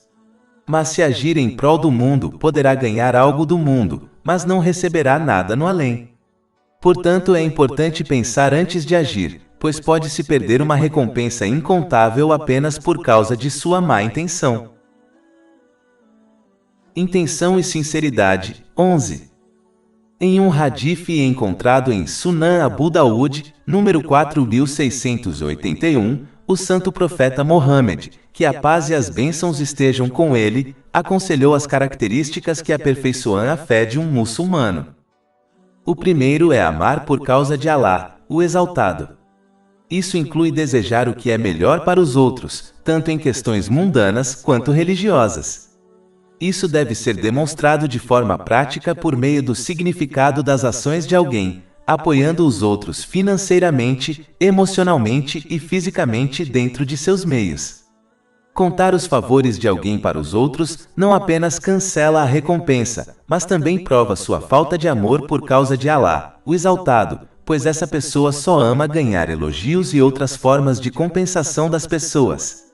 Mas se agir em prol do mundo, poderá ganhar algo do mundo, mas não receberá nada no além. Portanto, é importante pensar antes de agir, pois pode-se perder uma recompensa incontável apenas por causa de sua má intenção. Intenção e sinceridade. 11. Em um hadith encontrado em Sunan Abu Daud, número 4681, o santo profeta Mohammed, que a paz e as bênçãos estejam com ele, aconselhou as características que aperfeiçoam a fé de um muçulmano. O primeiro é amar por causa de Alá, o Exaltado. Isso inclui desejar o que é melhor para os outros, tanto em questões mundanas quanto religiosas. Isso deve ser demonstrado de forma prática por meio do significado das ações de alguém, apoiando os outros financeiramente, emocionalmente e fisicamente dentro de seus meios. Contar os favores de alguém para os outros não apenas cancela a recompensa, mas também prova sua falta de amor por causa de Alá, o Exaltado, pois essa pessoa só ama ganhar elogios e outras formas de compensação das pessoas.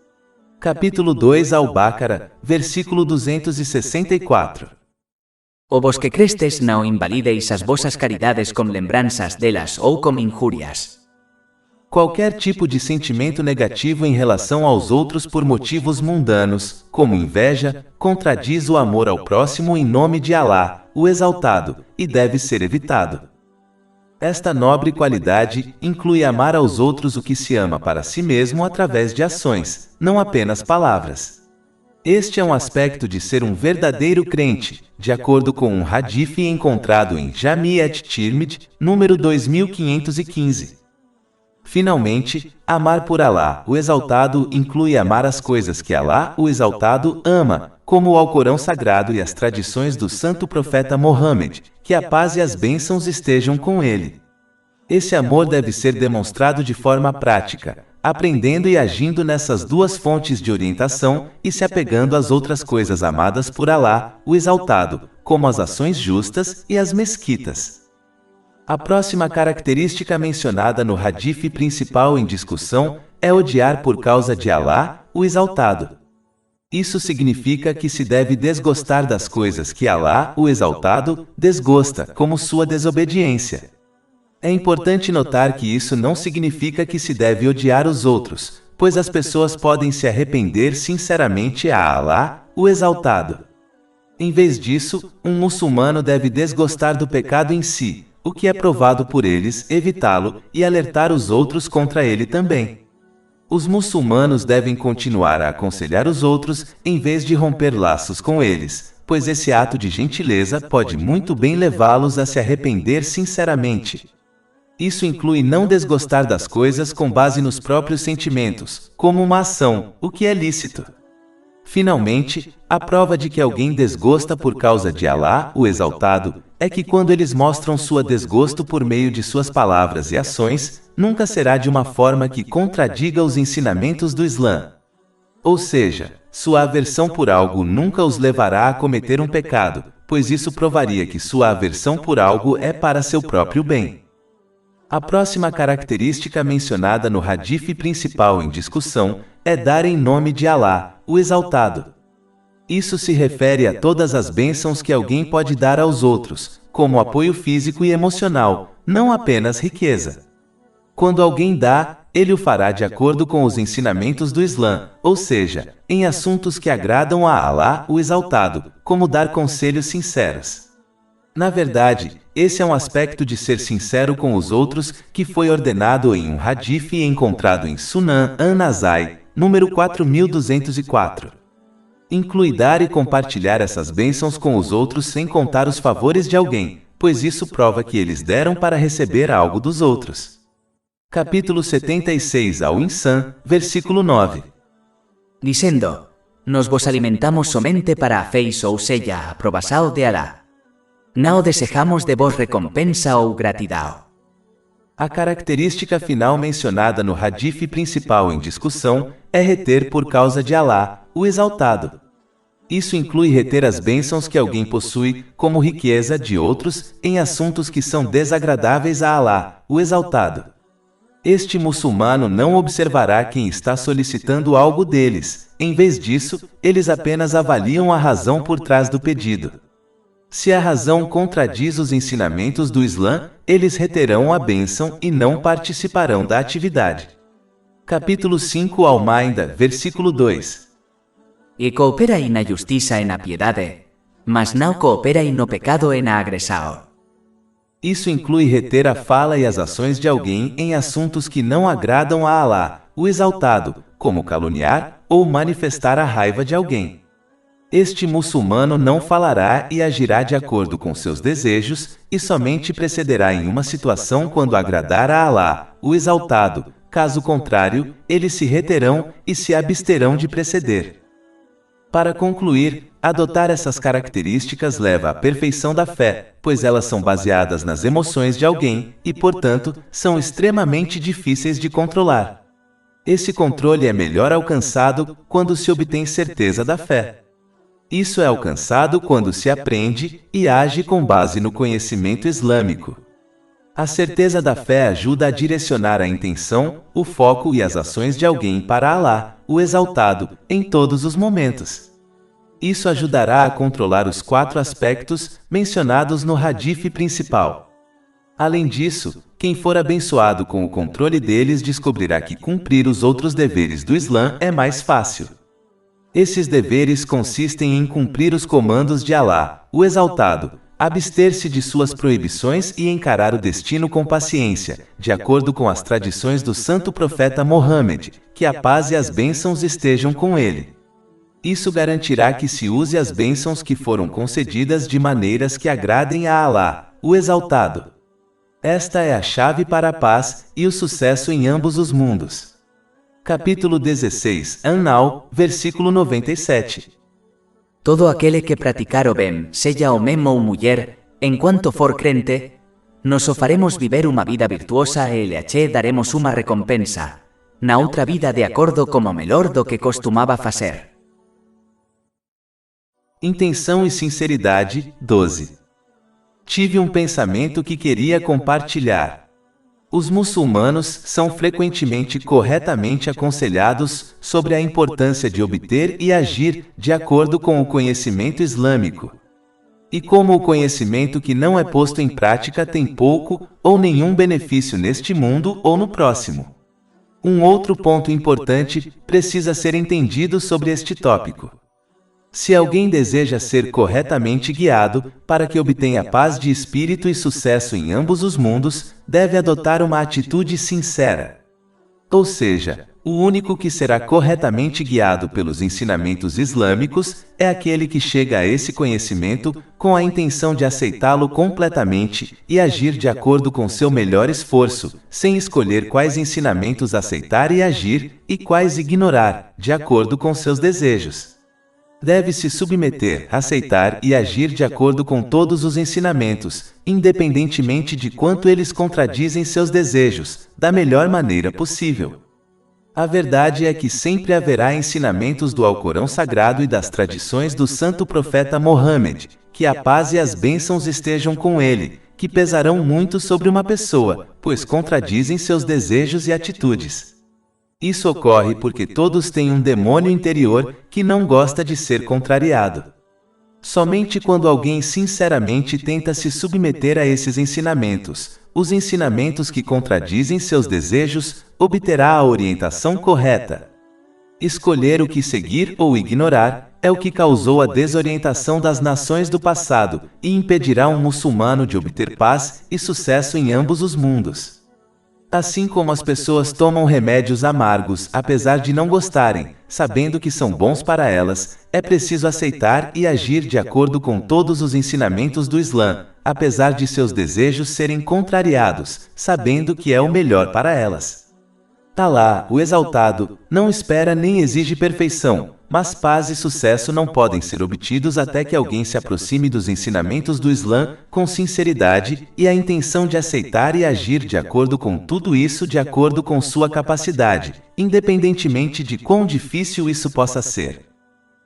Capítulo 2 Al-Baqarah, versículo 264. O vos que crestes não invalideis as vosas caridades com lembranças delas ou com injurias. Qualquer tipo de sentimento negativo em relação aos outros por motivos mundanos, como inveja, contradiz o amor ao próximo em nome de Alá, o Exaltado, e deve ser evitado. Esta nobre qualidade inclui amar aos outros o que se ama para si mesmo através de ações, não apenas palavras. Este é um aspecto de ser um verdadeiro crente, de acordo com um hadith encontrado em Jami' at-Tirmidhi, número 2515. Finalmente, amar por Alá, o Exaltado, inclui amar as coisas que Alá, o Exaltado, ama, como o Alcorão Sagrado e as tradições do santo profeta Mohammed, que a paz e as bênçãos estejam com ele. Esse amor deve ser demonstrado de forma prática, aprendendo e agindo nessas duas fontes de orientação e se apegando às outras coisas amadas por Alá, o Exaltado, como as ações justas e as mesquitas. A próxima característica mencionada no hadith principal em discussão é odiar por causa de Alá, o Exaltado. Isso significa que se deve desgostar das coisas que Alá, o Exaltado, desgosta, como sua desobediência. É importante notar que isso não significa que se deve odiar os outros, pois as pessoas podem se arrepender sinceramente a Alá, o Exaltado. Em vez disso, um muçulmano deve desgostar do pecado em si, o que é provado por eles, evitá-lo e alertar os outros contra ele também. Os muçulmanos devem continuar a aconselhar os outros em vez de romper laços com eles, pois esse ato de gentileza pode muito bem levá-los a se arrepender sinceramente. Isso inclui não desgostar das coisas com base nos próprios sentimentos, como uma ação, o que é lícito. Finalmente, a prova de que alguém desgosta por causa de Alá, o Exaltado, é que quando eles mostram sua desgosto por meio de suas palavras e ações, nunca será de uma forma que contradiga os ensinamentos do Islã. Ou seja, sua aversão por algo nunca os levará a cometer um pecado, pois isso provaria que sua aversão por algo é para seu próprio bem. A próxima característica mencionada no hadith principal em discussão é dar em nome de Alá, o Exaltado. Isso se refere a todas as bênçãos que alguém pode dar aos outros, como apoio físico e emocional, não apenas riqueza. Quando alguém dá, ele o fará de acordo com os ensinamentos do Islã, ou seja, em assuntos que agradam a Alá, o Exaltado, como dar conselhos sinceros. Na verdade, esse é um aspecto de ser sincero com os outros que foi ordenado em um hadith encontrado em Sunan an-Nasai, número 4204. Inclui dar e compartilhar essas bênçãos com os outros sem contar os favores de alguém, pois isso prova que eles deram para receber algo dos outros. Capítulo 76 ao Insan, versículo 9. Diciendo, nos vos alimentamos somente para hacéis ou sella aprobasao de Alá. Não desejamos de vos recompensa ou gratidão. A característica final mencionada no hadith principal em discussão é reter por causa de Alá, o Exaltado. Isso inclui reter as bênçãos que alguém possui, como riqueza de outros, em assuntos que são desagradáveis a Alá, o Exaltado. Este muçulmano não observará quem está solicitando algo deles, em vez disso, eles apenas avaliam a razão por trás do pedido. Se a razão contradiz os ensinamentos do Islã, eles reterão a bênção e não participarão da atividade. Capítulo 5 Al-Maida, versículo 2. E cooperai na justiça e na piedade, mas não cooperai no pecado e na agressão. Isso inclui reter a fala e as ações de alguém em assuntos que não agradam a Alá, o Exaltado, como caluniar ou manifestar a raiva de alguém. Este muçulmano não falará e agirá de acordo com seus desejos, e somente precederá em uma situação quando agradar a Alá, o Exaltado. Caso contrário, eles se reterão e se absterão de preceder. Para concluir, adotar essas características leva à perfeição da fé, pois elas são baseadas nas emoções de alguém e, portanto, são extremamente difíceis de controlar. Esse controle é melhor alcançado quando se obtém certeza da fé. Isso é alcançado quando se aprende e age com base no conhecimento islâmico. A certeza da fé ajuda a direcionar a intenção, o foco e as ações de alguém para Alá, o Exaltado, em todos os momentos. Isso ajudará a controlar os 4 aspectos mencionados no hadith principal. Além disso, quem for abençoado com o controle deles descobrirá que cumprir os outros deveres do Islã é mais fácil. Esses deveres consistem em cumprir os comandos de Alá, o Exaltado, abster-se de suas proibições e encarar o destino com paciência, de acordo com as tradições do santo profeta Mohammed, que a paz e as bênçãos estejam com ele. Isso garantirá que se use as bênçãos que foram concedidas de maneiras que agradem a Alá, o Exaltado. Esta é a chave para a paz e o sucesso em ambos os mundos. Capítulo 16, An-Nahl, versículo 97. Todo aquele que praticar o bem, seja homem ou mulher, enquanto for crente, nos o faremos viver uma vida virtuosa e lhe ache daremos uma recompensa, na outra vida de acordo como melhor do que costumava fazer. Intenção e sinceridade, 12. Tive um pensamento que queria compartilhar. Os muçulmanos são frequentemente corretamente aconselhados sobre a importância de obter e agir de acordo com o conhecimento islâmico. E como o conhecimento que não é posto em prática tem pouco ou nenhum benefício neste mundo ou no próximo. Um outro ponto importante precisa ser entendido sobre este tópico. Se alguém deseja ser corretamente guiado, para que obtenha paz de espírito e sucesso em ambos os mundos, deve adotar uma atitude sincera. Ou seja, o único que será corretamente guiado pelos ensinamentos islâmicos é aquele que chega a esse conhecimento com a intenção de aceitá-lo completamente e agir de acordo com seu melhor esforço, sem escolher quais ensinamentos aceitar e agir, e quais ignorar, de acordo com seus desejos. Deve se submeter, aceitar e agir de acordo com todos os ensinamentos, independentemente de quanto eles contradizem seus desejos, da melhor maneira possível. A verdade é que sempre haverá ensinamentos do Alcorão Sagrado e das tradições do santo profeta Mohammed, que a paz e as bênçãos estejam com ele, que pesarão muito sobre uma pessoa, pois contradizem seus desejos e atitudes. Isso ocorre porque todos têm um demônio interior que não gosta de ser contrariado. Somente quando alguém sinceramente tenta se submeter a esses ensinamentos, os ensinamentos que contradizem seus desejos, obterá a orientação correta. Escolher o que seguir ou ignorar é o que causou a desorientação das nações do passado e impedirá um muçulmano de obter paz e sucesso em ambos os mundos. Assim como as pessoas tomam remédios amargos apesar de não gostarem, sabendo que são bons para elas, é preciso aceitar e agir de acordo com todos os ensinamentos do Islã, apesar de seus desejos serem contrariados, sabendo que é o melhor para elas. Alá, o Exaltado, não espera nem exige perfeição, mas paz e sucesso não podem ser obtidos até que alguém se aproxime dos ensinamentos do Islã com sinceridade e a intenção de aceitar e agir de acordo com tudo isso de acordo com sua capacidade, independentemente de quão difícil isso possa ser.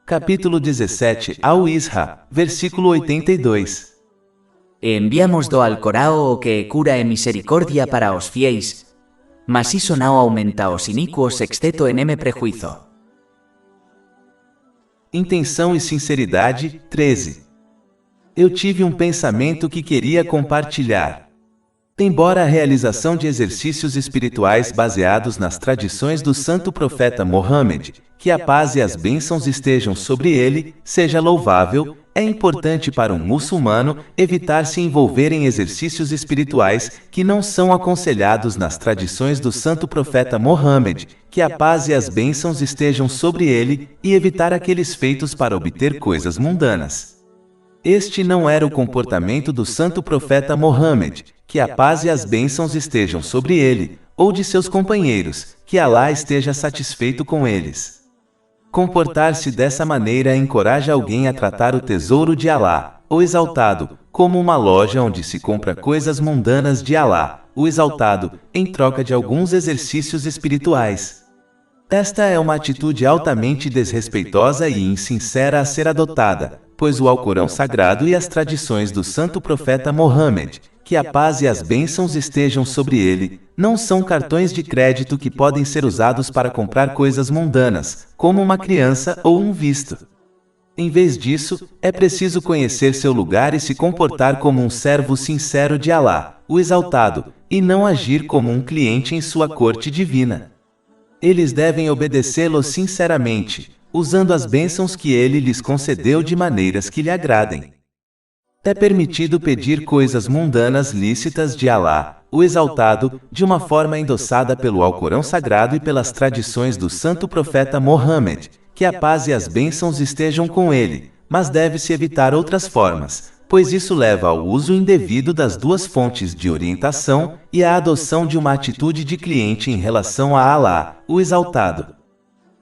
Capítulo 17, Al-Isra, versículo 82. E enviamos do Alcorão o que cura e misericórdia para os fiéis, mas isso não aumenta os iníquos exceto en prejuízo. Intenção e sinceridade, 13. Eu tive um pensamento que queria compartilhar. Embora a realização de exercícios espirituais baseados nas tradições do santo profeta Mohammed, que a paz e as bênçãos estejam sobre ele, seja louvável, é importante para um muçulmano evitar se envolver em exercícios espirituais que não são aconselhados nas tradições do santo profeta Mohammed, que a paz e as bênçãos estejam sobre ele, e evitar aqueles feitos para obter coisas mundanas. Este não era o comportamento do santo profeta Mohammed, que a paz e as bênçãos estejam sobre ele, ou de seus companheiros, que Alá esteja satisfeito com eles. Comportar-se dessa maneira encoraja alguém a tratar o tesouro de Alá, o Exaltado, como uma loja onde se compra coisas mundanas de Alá, o Exaltado, em troca de alguns exercícios espirituais. Esta é uma atitude altamente desrespeitosa e insincera a ser adotada, pois o Alcorão Sagrado e as tradições do santo profeta Mohammed, que a paz e as bênçãos estejam sobre ele, não são cartões de crédito que podem ser usados para comprar coisas mundanas, como uma criança ou um visto. Em vez disso, é preciso conhecer seu lugar e se comportar como um servo sincero de Alá, o exaltado, e não agir como um cliente em sua corte divina. Eles devem obedecê-lo sinceramente, usando as bênçãos que ele lhes concedeu de maneiras que lhe agradem. É permitido pedir coisas mundanas lícitas de Alá, o exaltado, de uma forma endossada pelo Alcorão Sagrado e pelas tradições do santo profeta Mohammed, que a paz e as bênçãos estejam com ele, mas deve-se evitar outras formas, pois isso leva ao uso indevido das duas fontes de orientação e à adoção de uma atitude de cliente em relação a Alá, o exaltado.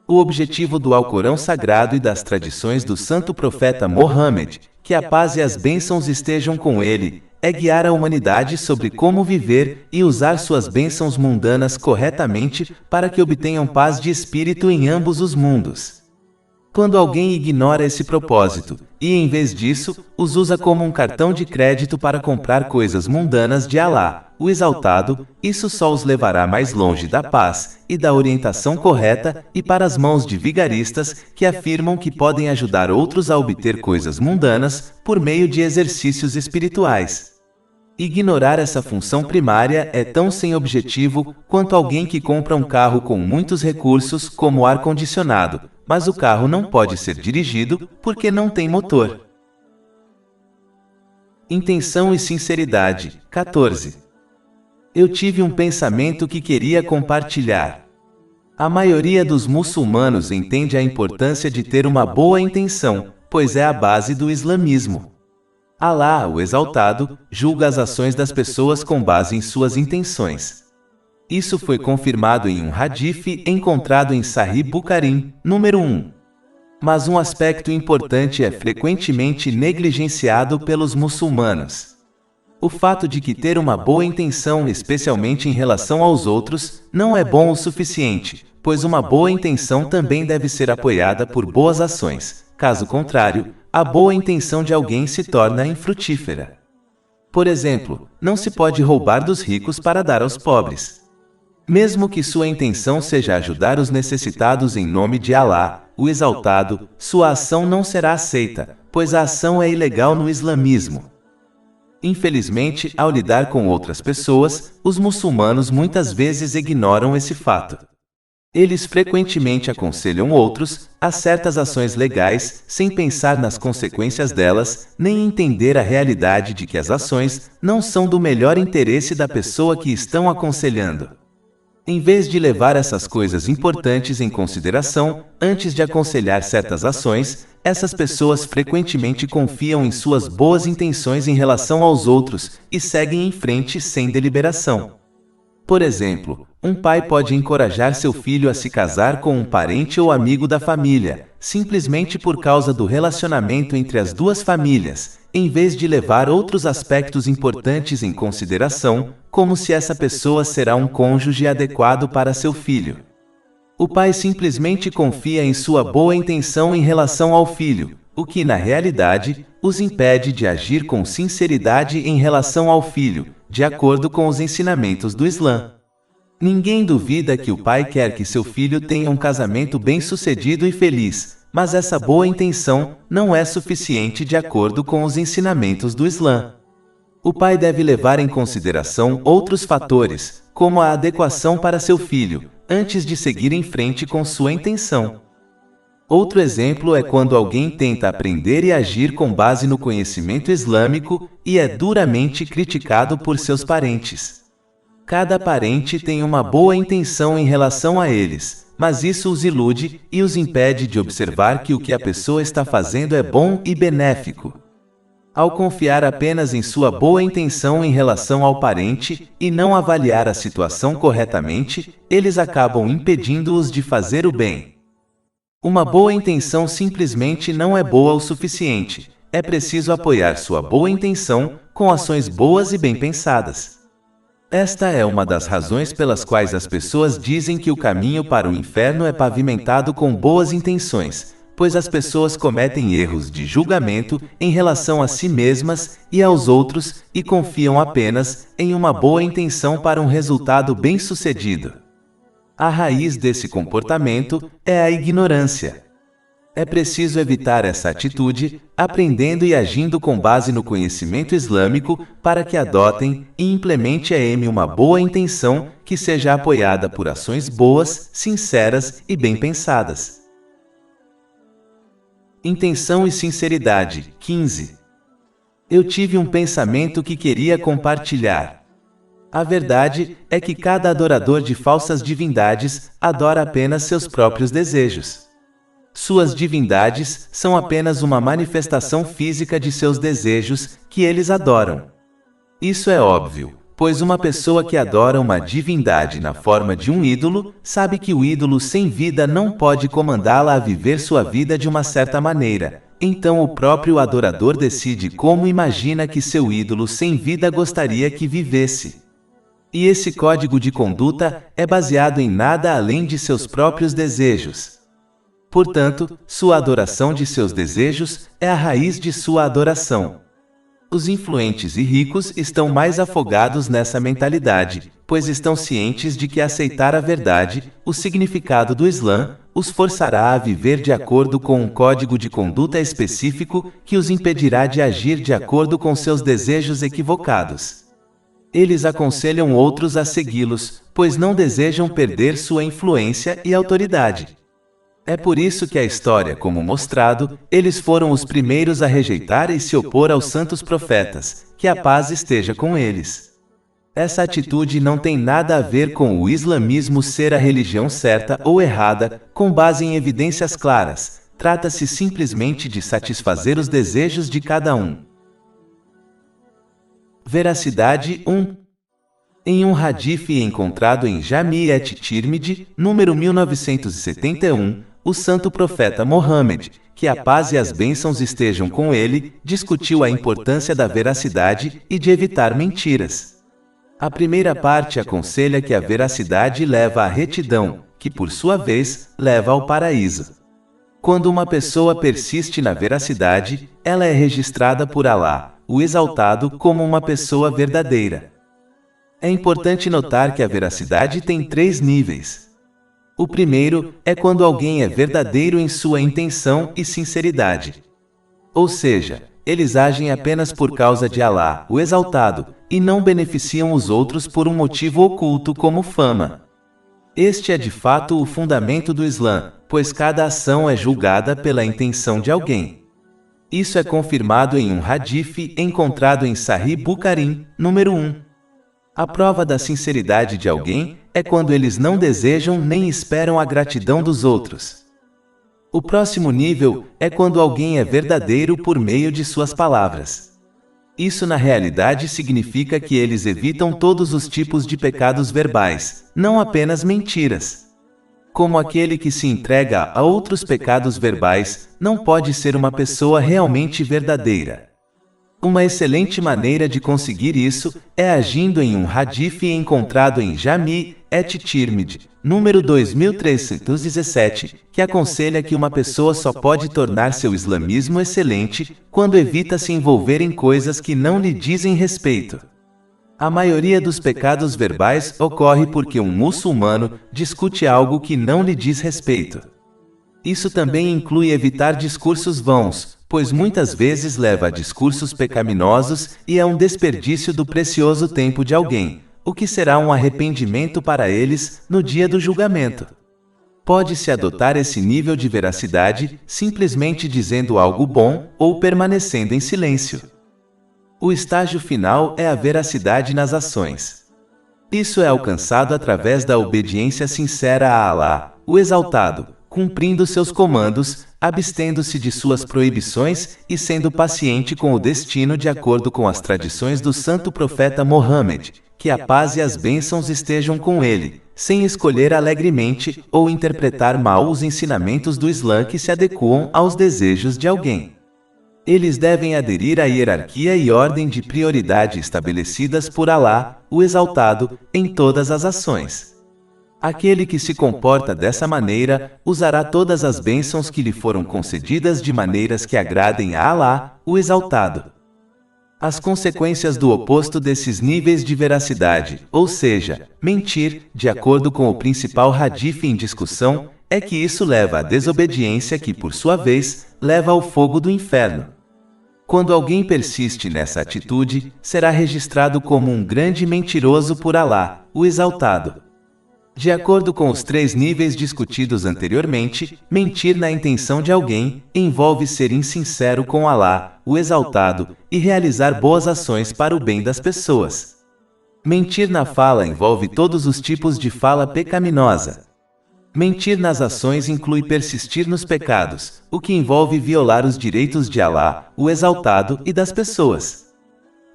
O objetivo do Alcorão Sagrado e das tradições do santo profeta Mohammed, que a paz e as bênçãos estejam com ele, é guiar a humanidade sobre como viver e usar suas bênçãos mundanas corretamente para que obtenham paz de espírito em ambos os mundos. Quando alguém ignora esse propósito, e em vez disso, os usa como um cartão de crédito para comprar coisas mundanas de Alá, o exaltado, isso só os levará mais longe da paz e da orientação correta e para as mãos de vigaristas que afirmam que podem ajudar outros a obter coisas mundanas por meio de exercícios espirituais. Ignorar essa função primária é tão sem objetivo quanto alguém que compra um carro com muitos recursos como ar-condicionado, mas o carro não pode ser dirigido porque não tem motor. Intenção e sinceridade. 14. Eu tive um pensamento que queria compartilhar. A maioria dos muçulmanos entende a importância de ter uma boa intenção, pois é a base do islamismo. Alá, o exaltado, julga as ações das pessoas com base em suas intenções. Isso foi confirmado em um hadith encontrado em Sahih Bukhari, número 1. Mas um aspecto importante é frequentemente negligenciado pelos muçulmanos. O fato de que ter uma boa intenção, especialmente em relação aos outros, não é bom o suficiente, pois uma boa intenção também deve ser apoiada por boas ações. Caso contrário, a boa intenção de alguém se torna infrutífera. Por exemplo, não se pode roubar dos ricos para dar aos pobres. Mesmo que sua intenção seja ajudar os necessitados em nome de Alá, o exaltado, sua ação não será aceita, pois a ação é ilegal no islamismo. Infelizmente, ao lidar com outras pessoas, os muçulmanos muitas vezes ignoram esse fato. Eles frequentemente aconselham outros a certas ações legais, sem pensar nas consequências delas, nem entender a realidade de que as ações não são do melhor interesse da pessoa que estão aconselhando. Em vez de levar essas coisas importantes em consideração, antes de aconselhar certas ações, essas pessoas frequentemente confiam em suas boas intenções em relação aos outros e seguem em frente sem deliberação. Por exemplo, um pai pode encorajar seu filho a se casar com um parente ou amigo da família, simplesmente por causa do relacionamento entre as duas famílias, em vez de levar outros aspectos importantes em consideração, como se essa pessoa será um cônjuge adequado para seu filho. O pai simplesmente confia em sua boa intenção em relação ao filho, o que, na realidade, os impede de agir com sinceridade em relação ao filho, de acordo com os ensinamentos do Islã. Ninguém duvida que o pai quer que seu filho tenha um casamento bem-sucedido e feliz, mas essa boa intenção não é suficiente de acordo com os ensinamentos do Islã. O pai deve levar em consideração outros fatores, como a adequação para seu filho, antes de seguir em frente com sua intenção. Outro exemplo é quando alguém tenta aprender e agir com base no conhecimento islâmico e é duramente criticado por seus parentes. Cada parente tem uma boa intenção em relação a eles, mas isso os ilude e os impede de observar que o que a pessoa está fazendo é bom e benéfico. Ao confiar apenas em sua boa intenção em relação ao parente e não avaliar a situação corretamente, eles acabam impedindo-os de fazer o bem. Uma boa intenção simplesmente não é boa o suficiente. É preciso apoiar sua boa intenção com ações boas e bem pensadas. Esta é uma das razões pelas quais as pessoas dizem que o caminho para o inferno é pavimentado com boas intenções, pois as pessoas cometem erros de julgamento em relação a si mesmas e aos outros e confiam apenas em uma boa intenção para um resultado bem-sucedido. A raiz desse comportamento é a ignorância. É preciso evitar essa atitude, aprendendo e agindo com base no conhecimento islâmico, para que adotem e implemente uma boa intenção que seja apoiada por ações boas, sinceras e bem pensadas. Intenção e sinceridade. 15. Eu tive um pensamento que queria compartilhar. A verdade é que cada adorador de falsas divindades adora apenas seus próprios desejos. Suas divindades são apenas uma manifestação física de seus desejos que eles adoram. Isso é óbvio, pois uma pessoa que adora uma divindade na forma de um ídolo, sabe que o ídolo sem vida não pode comandá-la a viver sua vida de uma certa maneira. Então o próprio adorador decide como imagina que seu ídolo sem vida gostaria que vivesse. E esse código de conduta é baseado em nada além de seus próprios desejos. Portanto, sua adoração de seus desejos é a raiz de sua adoração. Os influentes e ricos estão mais afogados nessa mentalidade, pois estão cientes de que aceitar a verdade, o significado do Islã, os forçará a viver de acordo com um código de conduta específico que os impedirá de agir de acordo com seus desejos equivocados. Eles aconselham outros a segui-los, pois não desejam perder sua influência e autoridade. É por isso que a história, como mostrado, eles foram os primeiros a rejeitar e se opor aos santos profetas, que a paz esteja com eles. Essa atitude não tem nada a ver com o islamismo ser a religião certa ou errada, com base em evidências claras. Trata-se simplesmente de satisfazer os desejos de cada um. Veracidade 1. Em um hadith encontrado em Jami' et-Tirmidhi, número 1971, o santo profeta Mohammed, que a paz e as bênçãos estejam com ele, discutiu a importância da veracidade e de evitar mentiras. A primeira parte aconselha que a veracidade leva à retidão, que por sua vez, leva ao paraíso. Quando uma pessoa persiste na veracidade, ela é registrada por Alá, o Exaltado, como uma pessoa verdadeira. É importante notar que a veracidade tem 3 níveis. O primeiro é quando alguém é verdadeiro em sua intenção e sinceridade. Ou seja, eles agem apenas por causa de Alá, o Exaltado, e não beneficiam os outros por um motivo oculto como fama. Este é de fato o fundamento do Islã, pois cada ação é julgada pela intenção de alguém. Isso é confirmado em um hadith encontrado em Sahih Bukhari, número 1. A prova da sinceridade de alguém é quando eles não desejam nem esperam a gratidão dos outros. O próximo nível é quando alguém é verdadeiro por meio de suas palavras. Isso na realidade significa que eles evitam todos os tipos de pecados verbais, não apenas mentiras. Como aquele que se entrega a outros pecados verbais, não pode ser uma pessoa realmente verdadeira. Uma excelente maneira de conseguir isso é agindo em um hadith encontrado em Jami' et-Tirmidhi, número 2317, que aconselha que uma pessoa só pode tornar seu islamismo excelente quando evita se envolver em coisas que não lhe dizem respeito. A maioria dos pecados verbais ocorre porque um muçulmano discute algo que não lhe diz respeito. Isso também inclui evitar discursos vãos, pois muitas vezes leva a discursos pecaminosos e é um desperdício do precioso tempo de alguém, o que será um arrependimento para eles no dia do julgamento. Pode-se adotar esse nível de veracidade simplesmente dizendo algo bom ou permanecendo em silêncio. O estágio final é a veracidade nas ações. Isso é alcançado através da obediência sincera a Alá, o Exaltado, cumprindo seus comandos, abstendo-se de suas proibições e sendo paciente com o destino de acordo com as tradições do santo profeta Mohammed, que a paz e as bênçãos estejam com ele, sem escolher alegremente ou interpretar mal os ensinamentos do Islã que se adequam aos desejos de alguém. Eles devem aderir à hierarquia e ordem de prioridade estabelecidas por Alá, o Exaltado, em todas as ações. Aquele que se comporta dessa maneira, usará todas as bênçãos que lhe foram concedidas de maneiras que agradem a Alá, o Exaltado. As consequências do oposto desses níveis de veracidade, ou seja, mentir, de acordo com o principal hadith em discussão, é que isso leva à desobediência que, por sua vez, leva ao fogo do inferno. Quando alguém persiste nessa atitude, será registrado como um grande mentiroso por Alá, o Exaltado. De acordo com os 3 níveis discutidos anteriormente, mentir na intenção de alguém envolve ser insincero com Alá, o Exaltado, e realizar boas ações para o bem das pessoas. Mentir na fala envolve todos os tipos de fala pecaminosa. Mentir nas ações inclui persistir nos pecados, o que envolve violar os direitos de Alá, o Exaltado, e das pessoas.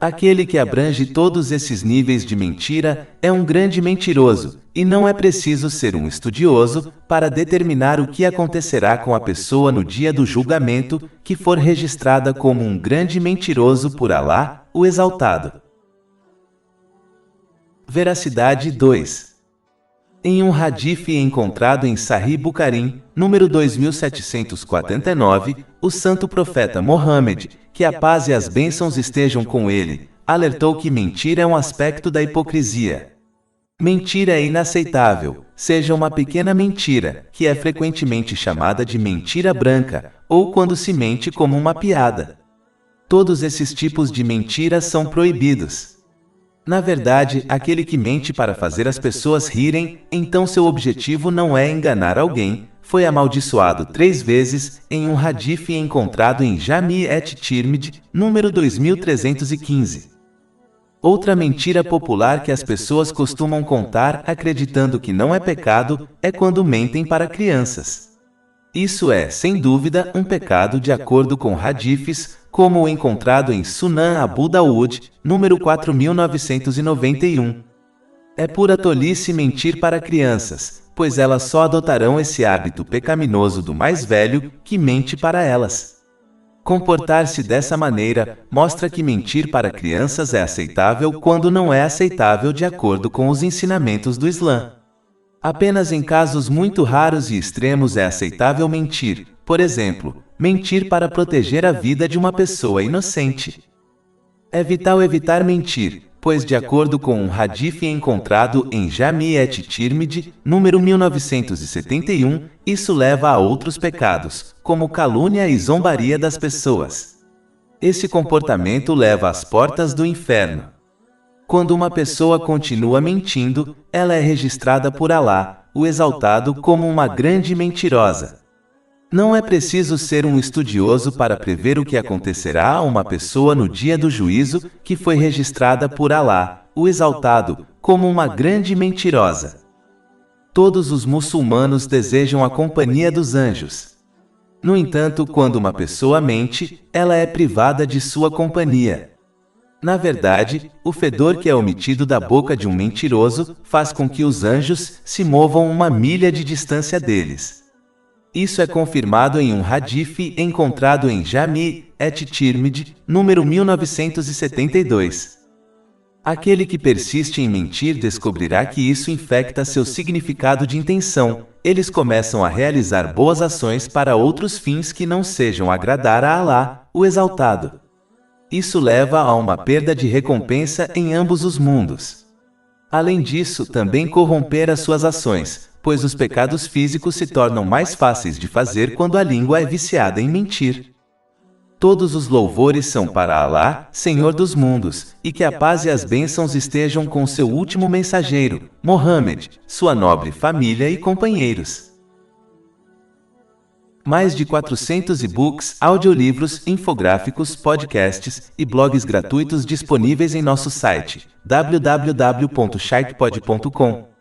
Aquele que abrange todos esses níveis de mentira é um grande mentiroso, e não é preciso ser um estudioso para determinar o que acontecerá com a pessoa no dia do julgamento que for registrada como um grande mentiroso por Alá, o Exaltado. Veracidade 2. Em um hadith encontrado em Sahih Bukhari, número 2749, o santo profeta Mohammed, que a paz e as bênçãos estejam com ele, alertou que mentir é um aspecto da hipocrisia. Mentira é inaceitável, seja uma pequena mentira, que é frequentemente chamada de mentira branca, ou quando se mente como uma piada. Todos esses tipos de mentiras são proibidos. Na verdade, aquele que mente para fazer as pessoas rirem, então seu objetivo não é enganar alguém, foi amaldiçoado 3 vezes em um hadith encontrado em Jami' et-Tirmidhi, número 2315. Outra mentira popular que as pessoas costumam contar acreditando que não é pecado é quando mentem para crianças. Isso é, sem dúvida, um pecado de acordo com hadiths, como o encontrado em Sunan Abu Dawud, número 4991. É pura tolice mentir para crianças, pois elas só adotarão esse hábito pecaminoso do mais velho, que mente para elas. Comportar-se dessa maneira mostra que mentir para crianças é aceitável quando não é aceitável de acordo com os ensinamentos do Islã. Apenas em casos muito raros e extremos é aceitável mentir, por exemplo, mentir para proteger a vida de uma pessoa inocente. É vital evitar mentir, pois de acordo com um hadith encontrado em Jami' et-Tirmidhi, número 1971, isso leva a outros pecados, como calúnia e zombaria das pessoas. Esse comportamento leva às portas do inferno. Quando uma pessoa continua mentindo, ela é registrada por Alá, o Exaltado, como uma grande mentirosa. Não é preciso ser um estudioso para prever o que acontecerá a uma pessoa no dia do juízo que foi registrada por Alá, o Exaltado, como uma grande mentirosa. Todos os muçulmanos desejam a companhia dos anjos. No entanto, quando uma pessoa mente, ela é privada de sua companhia. Na verdade, o fedor que é omitido da boca de um mentiroso faz com que os anjos se movam 1 milha de distância deles. Isso é confirmado em um hadith encontrado em Jami' et-Tirmidhi, número 1972. Aquele que persiste em mentir descobrirá que isso infecta seu significado de intenção. Eles começam a realizar boas ações para outros fins que não sejam agradar a Alá, o Exaltado. Isso leva a uma perda de recompensa em ambos os mundos. Além disso, também corromper as suas ações, pois os pecados físicos se tornam mais fáceis de fazer quando a língua é viciada em mentir. Todos os louvores são para Alá, Senhor dos mundos, e que a paz e as bênçãos estejam com seu último mensageiro, Mohammed, sua nobre família e companheiros. Mais de 400 e-books, audiolivros, infográficos, podcasts e blogs gratuitos disponíveis em nosso site, www.sharkpod.com.